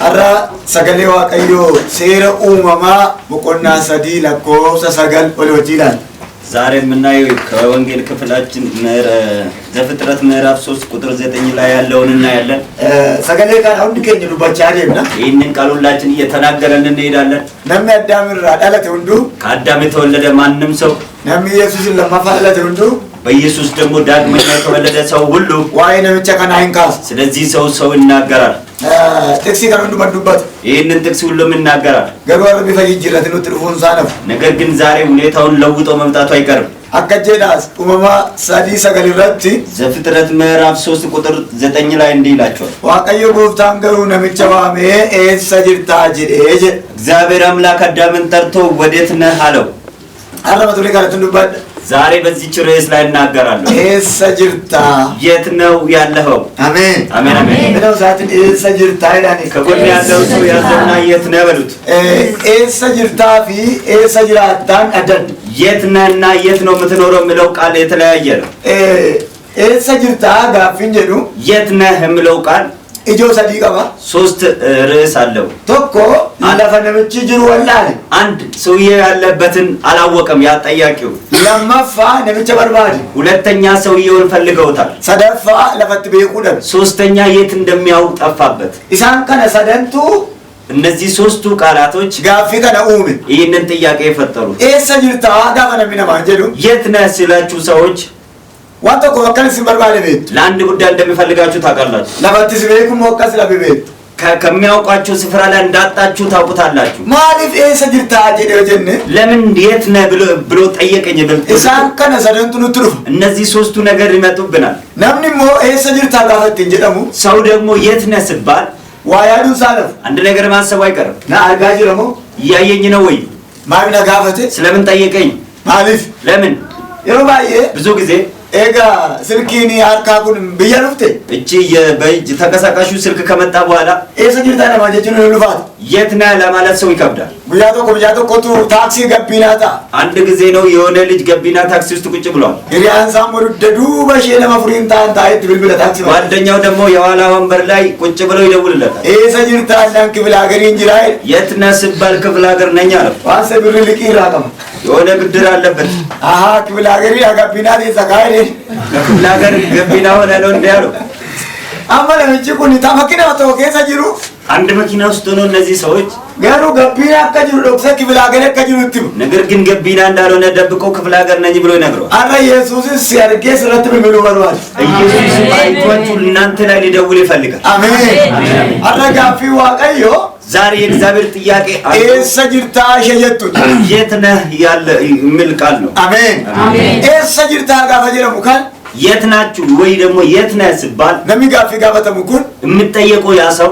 Arra sagalee waaqayyoo seera uumamaa boqonnaa 3 lakkoofsa 9 ol hojiidhaan ዛሬ የምናየው ከወንጌል ክፍላችን ዘፍጥረት ምዕራፍ 3 ቁጥር 9 ላይ ያለውን እናያለን። ሰጋሌ ቃል አሁን ከኝ ዱባቻ አይደልና ይሄንን ቃል ሁላችን እየተናገረን እንሄዳለን። ነም ያዳም ራዳለተ ሁሉ ከአዳም የተወለደ ማንንም ሰው ነም ኢየሱስን ለማፋለተ ሁሉ በኢየሱስ ደግሞ ዳግመኛ የተወለደ ሰው ሁሉ ዋይነ ብቻ ከናይንካስ ስለዚህ ሰው ይናገራል። ጥቅስ ከመንዱ መዱበት ይሄንን ጥቅስ ሁሉም ይናገራል። ገባር ቢፈይጅለት ነው ትርፉን ሳነፍ ነገር ግን ዛሬ ሁኔታውን ለውጦ መምጣቱ አይቀርም። አከጀዳስ ኡማማ ሳዲ ሰገሊራት ዘፍጥረት ምዕራፍ 3 ቁጥር 9 ላይ እንዲህ ይላቸዋል። ዋቀዮ ጎፍታን ገሩ ነምቸዋሜ ኤሰጅርታ ጅዴ እግዚአብሔር አምላክ አዳምን ጠርቶ ወዴት ነህ አለው። አረመቱ ለካለቱን ዱባድ ዛሬ በዚህ ርዕስ ላይ እናገራለሁ። ኤሰጅርታ የት ነው ያለኸው? አሜን አሜን አሜን። ነው ዛት ኤሰጅርታ ይላል ከጎን ያለው ሰው ያዘውና የት ነው በሉት። ኤሰጅርታ ፊ ኤሰጅራታን አደን የት ነህና የት ነው የምትኖረው የሚለው ቃል የተለያየ ነው። ኤሰጅርታ ጋፊን ጀዱ የት ነህ የሚለው ቃል ኢጆ ሰዲቀባ 3 ርዕስ አለው። ቶኮ አላፈነምቺ ጅሩ ወላለ አንድ ሰውዬ ያለበትን አላወቀም ያጠያቂው። ለማፋ ነምቸ በርባዲ ሁለተኛ ሰውዬውን ፈልገውታል። ሰደፋ ለፈት በይቁደም ሶስተኛ የት እንደሚያውቅ ጠፋበት። ኢሳን ከነ ሰደንቱ እነዚህ 3ቱ ቃላቶች ጋፊ ከነ ኡም ይህንን ጥያቄ የፈጠሩ ኤሰጅርታ ጋፈነ ሚነማ ጀዱ የት ነህ ሲላችሁ ሰዎች ዋንተ ኮከል ሲበርባለ ቤት ለአንድ ጉዳይ እንደሚፈልጋችሁ ታውቃላችሁ። ለፈት ሲበይኩ ሞቀስ ለቤት ከሚያውቋችሁ ስፍራ ላይ እንዳጣችሁ ታውቁታላችሁ። ማሊፍ ኤሰጅርታ ጀደ ጀነ ለምን የት ነህ ብሎ ጠየቀኝ ብል ኢሳን ከነ ሰደንቱ ንትሩ እነዚህ 3ቱ ነገር ይመጡብናል። ነምኒሞ ኤሰጅርታ ጋፈት እንጀደሙ ሰው ደግሞ የት ነህ ሲባል ዋያዱ ሳለፍ አንድ ነገር ማሰብ አይቀርም። ና አርጋጅ ደግሞ እያየኝ ነው ወይ ማይና ጋፈተ ስለምን ጠየቀኝ? ማሊፍ ለምን የሮባዬ ብዙ ጊዜ ኤጋ ስልኪኒ አርካኩን በየሩፍቴ እቺ በእጅ ተንቀሳቃሹ ስልክ ከመጣ በኋላ ኤሰጅርታ ለማጀቹን ልፋት የት ነህ ለማለት ሰው ይከብዳል። ጉያቶ ኮቱ ታክሲ ገቢናታ አንድ ጊዜ ነው የሆነ ልጅ ገቢና ታክሲ ውስጥ ቁጭ ብሏል። ግሪያን ሳሙሩ ደዱ በሼ ለማፍሪን ታንታይት ብልብለ ታክሲ ጓደኛው ደግሞ የኋላ ወንበር ላይ ቁጭ ብሎ ይደውልለታል። ኤሰጅርታ አንዳን ክፍለ ሀገር እንጅራይ የት ነህ ሲባል ክፍለ ሀገር ነኝ አለ። ዋንሰ ብር ልቂ ራቀም የሆነ ብድር አለበት። አሃ ክፍለ ሀገር ያጋቢና ተሳካይ ክፍለ ሀገር ገቢና ሆነ ነው እንዲያለው አማለ ምንጭ ኩኒ ታመኪና ተወከሰ ጅሩ አንድ መኪና ውስጥ ነው እነዚህ ሰዎች ገሩ ገቢና ከጅሩ ዶክሰ ክፍለ ሀገር ከጅሩ ትም ነገር ግን ገቢና እንዳልሆነ ደብቆ ክፍለ ሀገር ነኝ ብሎ ይነግረዋል። አረ ኢየሱስ ሲያርጌ ስረት ብሎ ወርዋል። ኢየሱስ አይቷችሁ እናንተ ላይ ሊደውል ይፈልጋል። አሜን አረ ጋፊ ዋቀዮ ዛሬ የእግዚአብሔር ጥያቄ ኤሰጅርታ ሸየቱ የት ነህ ያለ የሚል ቃል ነው። አሜን ኤሰጅርታ ጋፈጀረሙ ካል የት ናችሁ ወይ ደግሞ የት ነህ ሲባል ነሚጋፊ ጋፈተሙ ኩን የምትጠየቀው ያ ሰው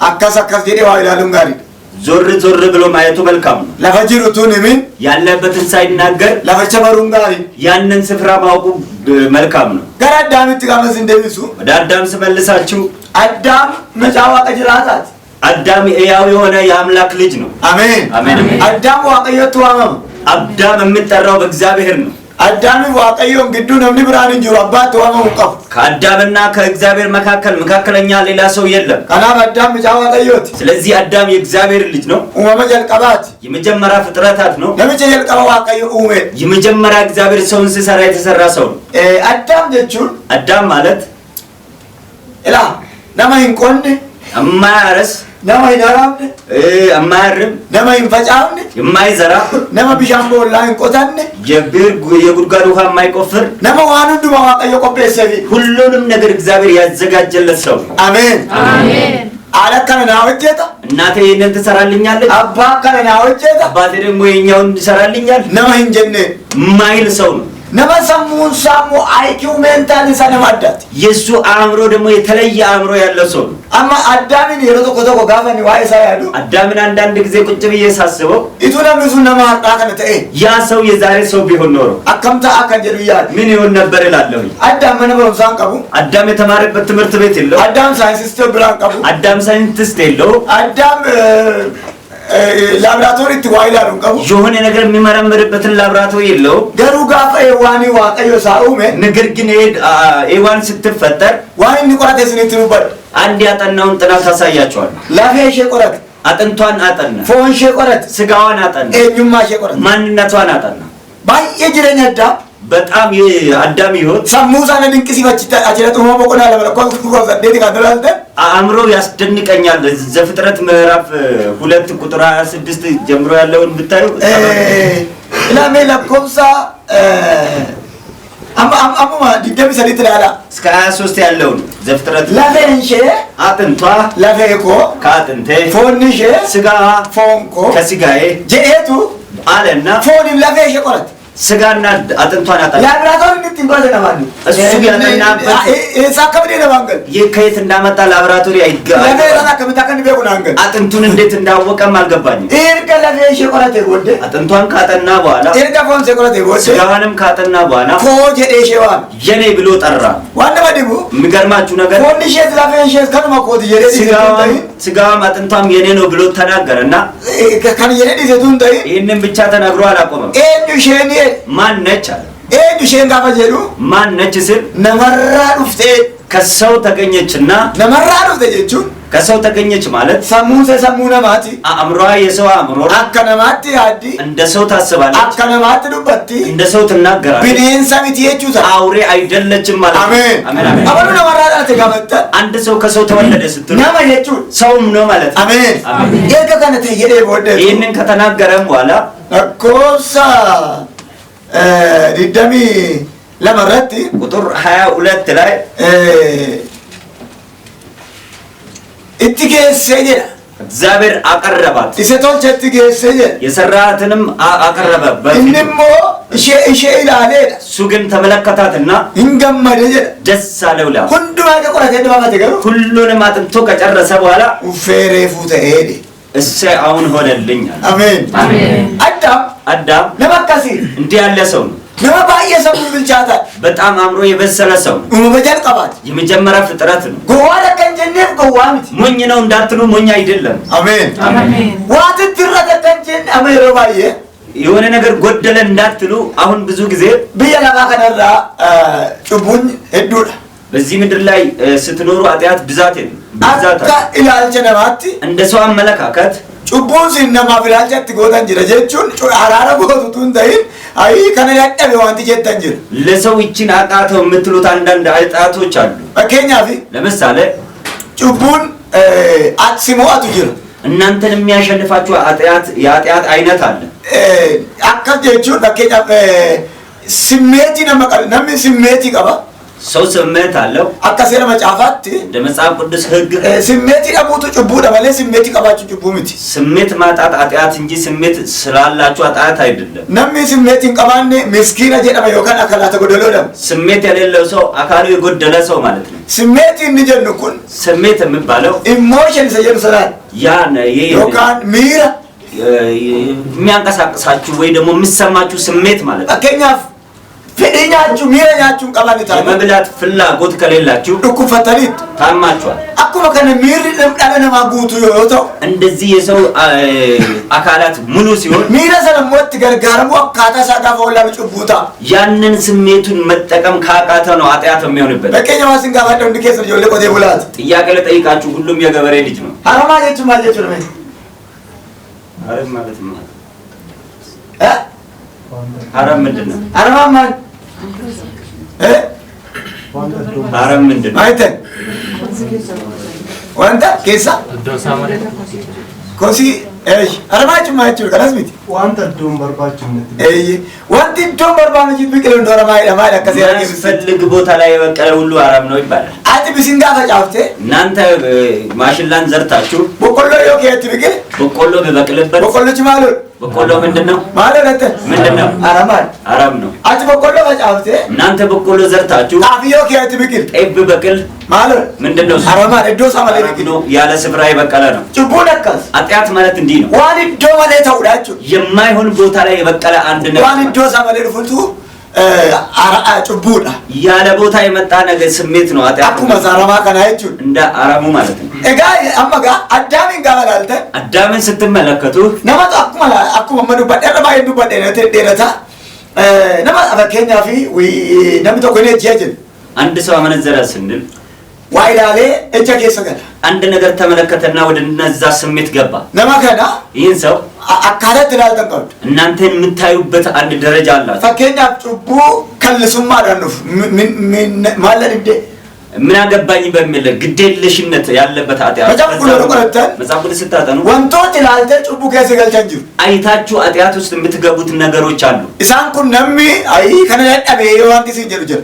አካስ ጀዴ ዋይላሉን ጋሪ ዞር ብሎ ማየቱ መልካም ነው። ለፈጅሩቱን ምን ያለበትን ሳይናገር ለፈቸበሩን ጋሪ ያንን ስፍራ ማወቁ መልካም ነው። ጋር አዳምት ጋመስ እንደሚሱ ወደ አዳም ስመልሳችሁ አዳም መጫዋ ቀጅራታት አዳም ያው የሆነ የአምላክ ልጅ ነው። አሜን አሜን። አዳም ዋቀየቱ አመም አዳም የምጠራው በእግዚአብሔር ነው። አዳም ዋቀየው ግዱ ነምኒ ብራን እንጅሩ አባት ወአመም ቀፍ ከአዳምና ከእግዚአብሔር መካከለኛ ሌላ ሰው የለም። ካና አዳም መጫዋ ቀየት ስለዚህ አዳም የእግዚአብሔር ልጅ ነው። ኡመመ ጀልቀባት የመጀመሪያ ፍጥረታት ነው። ነምጨ ጀልቀባ ዋቀየ ኡመ የመጀመሪያ እግዚአብሔር ሰውን ሲሰራ የተሰራ ሰው ነው። አዳም ጀቹን አዳም ማለት ኢላ ነማይን ቆንድ አማረስ ነማይ ዳራም አማርም ነማይ ፈጫም የማይዘራ ነማ ቢሻምቦ ላይን ቆታን የጉድጓድ ውሃ የማይቆፍር ነማ ዋኑዱ ማዋቀየ ቆጴሰቢ ሁሉንም ነገር እግዚአብሔር ያዘጋጀለት ሰው። አሜን አሜን አለከና ወጀታ እናቴ ይሄንን ትሰራልኛለች፣ አባ ከና ወጀታ አባቴ ደግሞ የኛውን ይሰራልኛል ነማ እንጀነ ማይል ሰው ነው። ነማ ሰሙን ሳሙ አይኪው ሜንታል ሰነማዳት የሱ አእምሮ ደግሞ የተለየ አእምሮ ያለው ሰው ነው። አማ አዳምን የሮቶ ኮቶ ጋፈኒ ዋይሳ ያሉ አዳምን አንዳንድ ጊዜ ቁጭ ብዬ ሳስበው ኢቱ ለምዙ ነማ አጣከነተ ያ ሰው የዛሬ ሰው ቢሆን ኖሮ አከምታ አከጀሉ ይያል ምን ይሆን ነበር እላለሁ። አዳም መነበሩ ሳንቀቡ አዳም የተማረበት ትምህርት ቤት የለው። አዳም ሳይንቲስት ብራን ቀቡ አዳም ሳይንቲስት የለው። አዳም ላብራቶሪ ትዋይላሉ ቀቡ የሆነ ነገር የሚመረምርበትን ላብራቶሪ የለው ገሩ ጋፋ ኤዋኒ ዋቀዮ ሳኡሜ ነገር ግን ኤዋን ስትፈጠር ዋይን ቆራቴ ስንትሩበት አንድ ያጠናውን ጥናት ታሳያቸዋል ላፌሽ ቆራት አጥንቷን አጠና ፎንሽ ቆራት ስጋዋን አጠና ኤኙማሽ ቆራት ማንነቷን አጠና ባየ ጅረኛዳ በጣም የአዳም ህይወት ሰሙዛነ ድንቅሲ በችታ አጀለቱ ሆሞቆና ለበለቆ ኮዘዴት ካደላልተ አእምሮ ያስደንቀኛል ዘፍጥረት ምዕራፍ 2 ቁጥር 26 ጀምሮ ያለውን ብታዩ ኢላሜ ለኮምሳ አሙማ ዲደም ሰሊት ላላ እስከ 23 ያለውን ዘፍጥረት ለፈንሽ አጥንቷ ለፈኮ ከአጥንቴ ፎንሽ ስጋ ፎንኮ ከስጋዬ ጀኤቱ አለና ፎንም ለፈሽ ቆረት ስጋና አጥንቷን አጣጣ ላብራቶሪ እንድትንቆዘ ነማሉ እሱ ያጠናበት እሳከብደ ነባንገል የከየት እንዳመጣ ላብራቶሪ አይጋባ ለፈራ ከመታከን ቢያቁናንገል አጥንቱን እንዴት እንዳወቀም አልገባኝም ኢርቀ ለፈሽ ቆረት ወደ አጥንቷን ካጠና በኋላ ኢርቀ ፎንስ ቆረት ወደ ስጋዋንም ካጠና በኋላ ፎ ጀዴሽዋን የኔ ብሎ ጠራ ዋና ባዲቡ የሚገርማችሁ ነገር ፎንሽ ለፈሽ ከነማ ኮት ጀዴ ስጋዋም አጥንቷም የኔ ነው ብሎ ተናገረና ከነ ጀዴ ዲዘቱን ታይ ይሄንን ብቻ ተናግሮ አላቆመም ኤንዱ ሸኒ ማን ነች አለ ኤንዱ ሸን ጋፋ ጀዱ ማን ነች ስል ነመራ ዱፍቴ ከሰው ተገኘችና ነመራ ዱፍቴ ጀቹ ከሰው ተገኘች ማለት ሰሙነ ማቲ አእምሯ የሰው አእምሮ አከነማቲ አዲ እንደ ሰው ታስባለች አከነማቲ ዱበቲ እንደ ሰው ትናገራለች ቢኔን ሰሚት የቹታ አውሬ አይደለችም ማለት አሜን አሜን አበሉ ነመራ ዳተ ጋመጣ አንድ ሰው ከሰው ተወለደ ስትሉ ነማ የቹ ሰውም ነው ማለት አሜን የከ ከነተ የደ ወደ ይሄንን ከተናገረም በኋላ አኮሳ ዲደሚ ለመረቲ ቁጥር 22 ላይ እትገሰየ እግዚአብሔር አቀረባት ኢሰቶች እትገሰየ የሰራትንም አቀረበበት እንሞ እሺ ኢላለ እሱ ግን ተመለከታትና እንገመደ ደስ አለው ላ ሁሉ ማገ ቆራተ ደባባተ ገሩ ሁሉንም አጥንቶ ከጨረሰ በኋላ ኡፌሬ ፉተ ሄደ እሰይ አሁን ሆነልኝ አሜን አሜን አዳም ለማካሲ እንዲህ ያለ ሰው ነው ለማባየ ሰው ብልጫታ በጣም አእምሮ የበሰለ ሰው ነው ወበጀል ቀባት የመጀመሪያ ፍጥረት ነው ጎዋለ ከንጀነፍ ጎዋምት ሞኝ ነው እንዳትሉ ሞኝ አይደለም አሜን አሜን ዋት ትረተ ከንጀን አሜሮ ባየ የሆነ ነገር ጎደለ እንዳትሉ አሁን ብዙ ጊዜ በየላባ ከነራ ጭቡኝ ሄዱላ በዚህ ምድር ላይ ስትኖሩ አጥያት ብዛት ነው ብዛት አካ ኢላልቸነማቲ እንደ ሰው አመለካከት ጭቡን ሲነማ ፍላልቸት ጎታን ጅረ ጀቹን አራራ ጎቱቱን ታይ አይ ከነያቀበ ዋንት ጀተን ጅረ ለሰው ይችን አቃተው የምትሉት አንዳንድ አጣቶች አሉ በኬኛፊ ለምሳሌ ጭቡን አትሲሞ አቱጅረ እናንተን የሚያሸንፋችሁ የአጥያት አይነት አለ አካ ጀቹን በኬኛ ስሜቲ ነመቀል ነም ስሜቲ ቀባ ሰው ስሜት አለው አካሰረ መጫፋት እንደ መጽሐፍ ቅዱስ ህግ ስሜት ደቡቱ ጭቡ ደበለ ስሜት ቀባችሁ ጭቡ ምት ስሜት ማጣት አጥያት እንጂ ስሜት ስላላችሁ አጥያት አይደለም ነም ስሜት እንቀባኔ ምስኪና ጀደማ ይወካን አካላተ ጎደሎ ደም ስሜት የሌለው ሰው አካሉ የጎደለ ሰው ማለት ነው ስሜት እንጀንኩን ስሜት የሚባለው ኢሞሽን ሰየሩ ሰላል ያን ይወካን ሚራ የሚያንቀሳቅሳችሁ ወይ ደግሞ የሚሰማችሁ ስሜት ማለት ነው አከኛፍ ፍዲኛችሁ ሚራኛችሁ ቀባንታ የመብላት ፍላጎት ከሌላችሁ እኩ ፈተሪት ታማችኋል አኩመ ከነ ሚሪ ለምዳለ ማጉቱ ይወጣው እንደዚህ የሰው አካላት ሙሉ ሲሆን ሚራ ሰለሞት ገርጋርሞ አካታ ሳጋፋ ወላ ጭቡታ ያንን ስሜቱን መጠቀም ካቃተ ነው አጥያት የሚሆንበት በቀኛ ዋስን ጋር ባደው እንድከስ ልጅ ወለ ቆቴ ቡላት ጥያቄ ለጠይቃችሁ ሁሉም የገበሬ ልጅ ነው አረማ ለቱ ማለት ነው አረም ማለት ነው አረም ምንድነው አረማ ማለት አረም ምንድነው አይተን ወንታ ኬሳ ኮሲ እሺ አረማጭ ማጭ ከራስሚት ዋንታ ዶም በርባችሁ ዋንቲ ዶም በርባችሁ ቢቅል እንደሆነ ማይዳ ከሰራ የሚፈልግ ቦታ ላይ የበቀለ ሁሉ አረም ነው ይባላል አቲ ቢሲንጋ ፈጫፍቴ እናንተ ማሽላን ዘርታችሁ በቆሎ yoke ቢቅል በቆሎ በበቅልበት በቆሎች ማለት በቆሎ ምንድነው ማለት ምንድነው አረም ነው አቲ በቆሎ ፈጫፍቴ እናንተ በቆሎ ዘርታችሁ ጣፍ yoke ቢቅል ጤፍ በቅል ማለት ምንድነው አረማ እዶሳ ማለት ቢቅል ነው ያለ ስፍራ የበቀለ ነው ጭቡ ነካስ አጥያት ማለት እንዲህ ነው ዋን ዶ ማለት ተውዳችሁ የማይሆን ቦታ ላይ የበቀለ አንድ ነገር ዋን ዶሳ ማለት ፉልቱ ጩቡudha ያለ ቦታ የመጣ ነገር ስሜት ነው ኃጢአት akkuma saaramaa kana jechuudha እንደ አረሙ ማለት ነው egaa amma gaa addaamin gaafa laalte አዳምን ስትመለከቱ namatu akkuma dubbadheerra baay'ee dubbadhee dheerata nama fakkeenyaa fi namni tokko inni ejjee jiru አንድ ሰው አመነዘረ ስንል waa ilaalee ejja keessa gala አንድ ነገር ተመለከተና ወደ እነዛ ስሜት ገባ nama kana ይህን ሰው akkaataa ilaaltan qabdu እናንተን የምታዩበት አንድ ደረጃ አላችሁ fakkeenyaaf cubbuu kallisummaadhaan dhufu maal dhibdee ምን አገባኝ በሚል ግዴለሽነት ያለበት ኃጢአት መጽሐፍ ቅዱስ ስታጠኑ ወንቶች ላልተ ጩቡ ከሰ ገልተን ጅሩ አይታችሁ ኃጢአት ውስጥ የምትገቡት ነገሮች አሉ ኢሳን ኩን ነሚ አይ ከነ ያጠበ የዋንቲ ሲጀሩ ጀሩ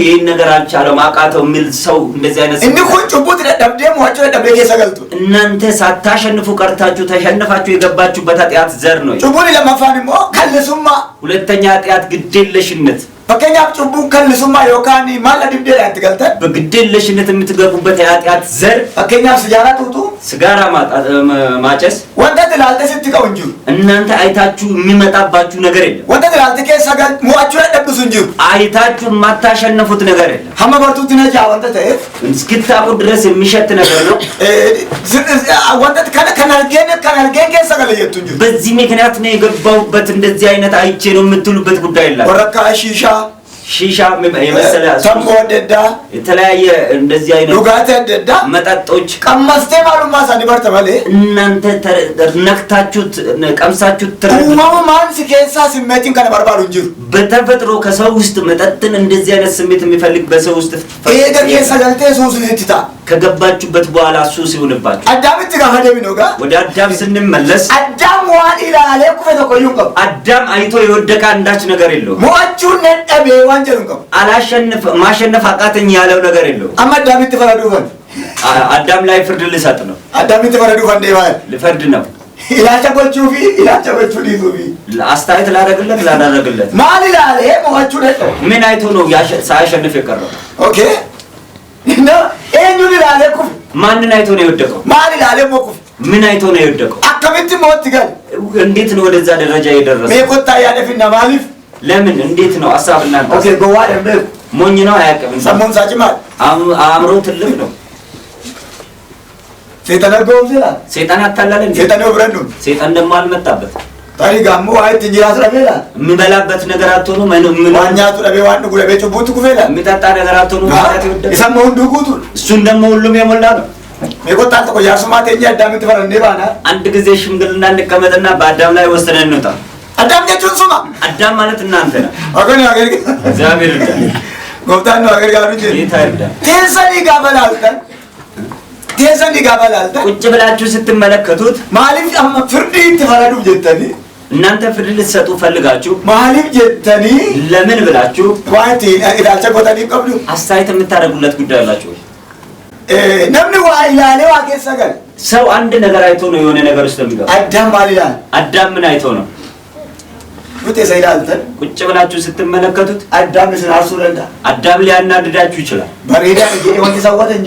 ይሄን ነገር አልቻለም አቃተው የሚል ሰው እንደዚህ አይነት እንዴ ኩን ጩቡ ተደብደ ሞአቹ ተደብደ ከሰ ገልቱ እናንተ ሳታሸንፉ ቀርታችሁ ተሸንፋችሁ የገባችሁበት ኃጢአት ዘር ነው ጩቡን ለማፋንሞ ከልሱማ ሁለተኛ ኃጢአት ግዴለሽነት fakkeenyaaf cubbuun kallisummaa yookaan maal dhibdeedhaan itti galtan በግዴለሽነት የምትገቡበት የኃጢአት ዘር fakkeenyaaf ሲጋራ ጡጡ ሲጋራ ማጨስ wanta ilaalte sitti ka'u hin jiru እናንተ አይታችሁ የሚመጣባችሁ ነገር የለም wanta ilaalte keessa mo'achuu dadhabbisu hin jiru አይታችሁ የማታሸንፉት ነገር የለም hamma bartuutti na jaa wanta ta'eef እስክታውቁ ድረስ የሚሸት ነገር ነው wanta kan argeen keessa gala jettu hin jiru በዚህ ምክንያት ነው የገባሁበት እንደዚህ አይነት አይቼ ነው የምትሉበት ጉዳይ የለም ወረካ ሺሻ ሺሻ የመሰለ ተምቦ ደዳ የተለያየ እንደዚህ አይነት ዱጋት ደዳ መጠጦች ቀመስቴ ማሉማ ሳኒ በርተማለ እናንተ ነክታችሁት ቀምሳችሁት ተረዱ ማን ሲከሳ ስሜትን ከነ በርባሩ እንጂ በተፈጥሮ ከሰው ውስጥ መጠጥን እንደዚህ አይነት ስሜት የሚፈልግ በሰው ውስጥ ይሄ ከሰገልቴ ሱስ ልትታ ከገባችሁበት በኋላ ሱስ ይሆንባችሁ አዳምት ጋር ሄደም ነው ጋር ወደ አዳም ስንመለስ አዳም ዋን ኢላለ ኩፈተ ቆዩን ቀብ አዳም አይቶ የወደቀ አንዳች ነገር የለው ሞአቹን ነጠበ ዋንጀሉን ቀብ አላሸነፈ ማሸነፍ አቃተኝ ያለው ነገር የለው አዳምት ተፈረዱ ፈን አዳም ላይ ፍርድ ልሰጥ ነው አዳምት ተፈረዱ ፈን ደባል ልፈርድ ነው ኢላቸጎቹ ሊዙቢ አስተያየት ላደረግለት ማን ኢላለ ሞአቹ ነጠ ምን አይቶ ነው ሳያሸንፍ የቀረው ኦኬ እና እኙን ኢላለ ኩፍ ማንን አይቶ ነው የወደቀው ማን ኢላለ ሞኩፍ ምን አይቶ ነው የወደቀው አከምት ሞት ይገል እንዴት ነው ወደዛ ደረጃ የደረሰው ሜቆታ ያለፍና ማሊፍ ለምን እንዴት ነው ሐሳብና ኦኬ ጎዋ ደምበ ሞኝ ነው አያውቅም ሰሞን ሳጭማል አእምሮ ትልቅ ነው ሰይጣን አርገው ይላል ሰይጣን አታላለን ሰይጣን ወብረኑ ሰይጣን ደግሞ አልመጣበት ታሪጋሙ አይት እንጂራስ ረበላ የሚበላበት ነገር አትሆኑ ምን ዋኛቱ ረበ ዋን ጉለቤ ጩቡት ኩፌላ የሚጠጣ ነገር አትሆኑ ማለት ይወደደ ይሰማው እንዱቁቱ እሱን ደግሞ ሁሉም የሞላ ነው ሜቆታ ተቆ ያርሱማት እንጂ አዳም ትፈረንዴ ባና አንድ ጊዜ ሽምግልና እንቀመጥና በአዳም ላይ ወስነን እንውጣ አዳም ጀቹን ሱማ አዳም ማለት እናንተ ነው ወገን ያገር እግዚአብሔር ይርዳል ጎብታን ነው አገር ጋር እንጂ ጌታ ይርዳል ቴንሰኒ ጋበላልተን ቁጭ ብላችሁ ስትመለከቱት ማሊፍ ፍርድ ትፈረዱ ጀተኒ እናንተ ፍርድ ልትሰጡ ፈልጋችሁ ማሊፍ ጀተኒ ለምን ብላችሁ ዋንቲ ኢዳልቸ ቆጣኒ ቀብዱ አስተያየት የምታደርጉለት ጉዳይ አላችሁ ነምን ዋይ ላለ ዋከሰገል ሰው አንድ ነገር አይቶ ነው የሆነ ነገር ውስጥ የሚገባው አዳም ማሊላል አዳም ምን አይቶ ነው ቁጭ ዘይላልተን ቁጭ ብላችሁ ስትመለከቱት አዳም ስናርሱ ለንዳ አዳም ሊያናድዳችሁ ይችላል በሬዳ ይሄ ወንድ ሰወተኝ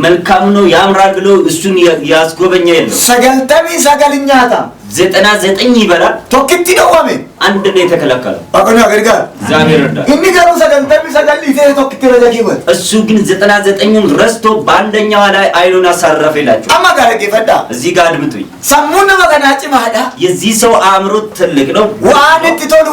መልካም ነው ያምራል ብሎ እሱን ያስጎበኛ የለው ሰገልተሚ ሰገልኛታ 99 ይበላል ቶክቲ ነው ወሜ አንድ ነው የተከለከለው አቆና አገርጋ እግዚአብሔር ረዳ እንዲገሩ ሰገልተሚ ሰገልይቴ ቶክቲ ረጃኪወ እሱ ግን 99ን ረስቶ በአንደኛው ላይ አይኑን አሳረፈ ይላችሁ አማጋረገ ፈዳ እዚህ ጋር አድምጡኝ ሰሙነ መገናጭ ማዳ የዚህ ሰው አእምሮ ትልቅ ነው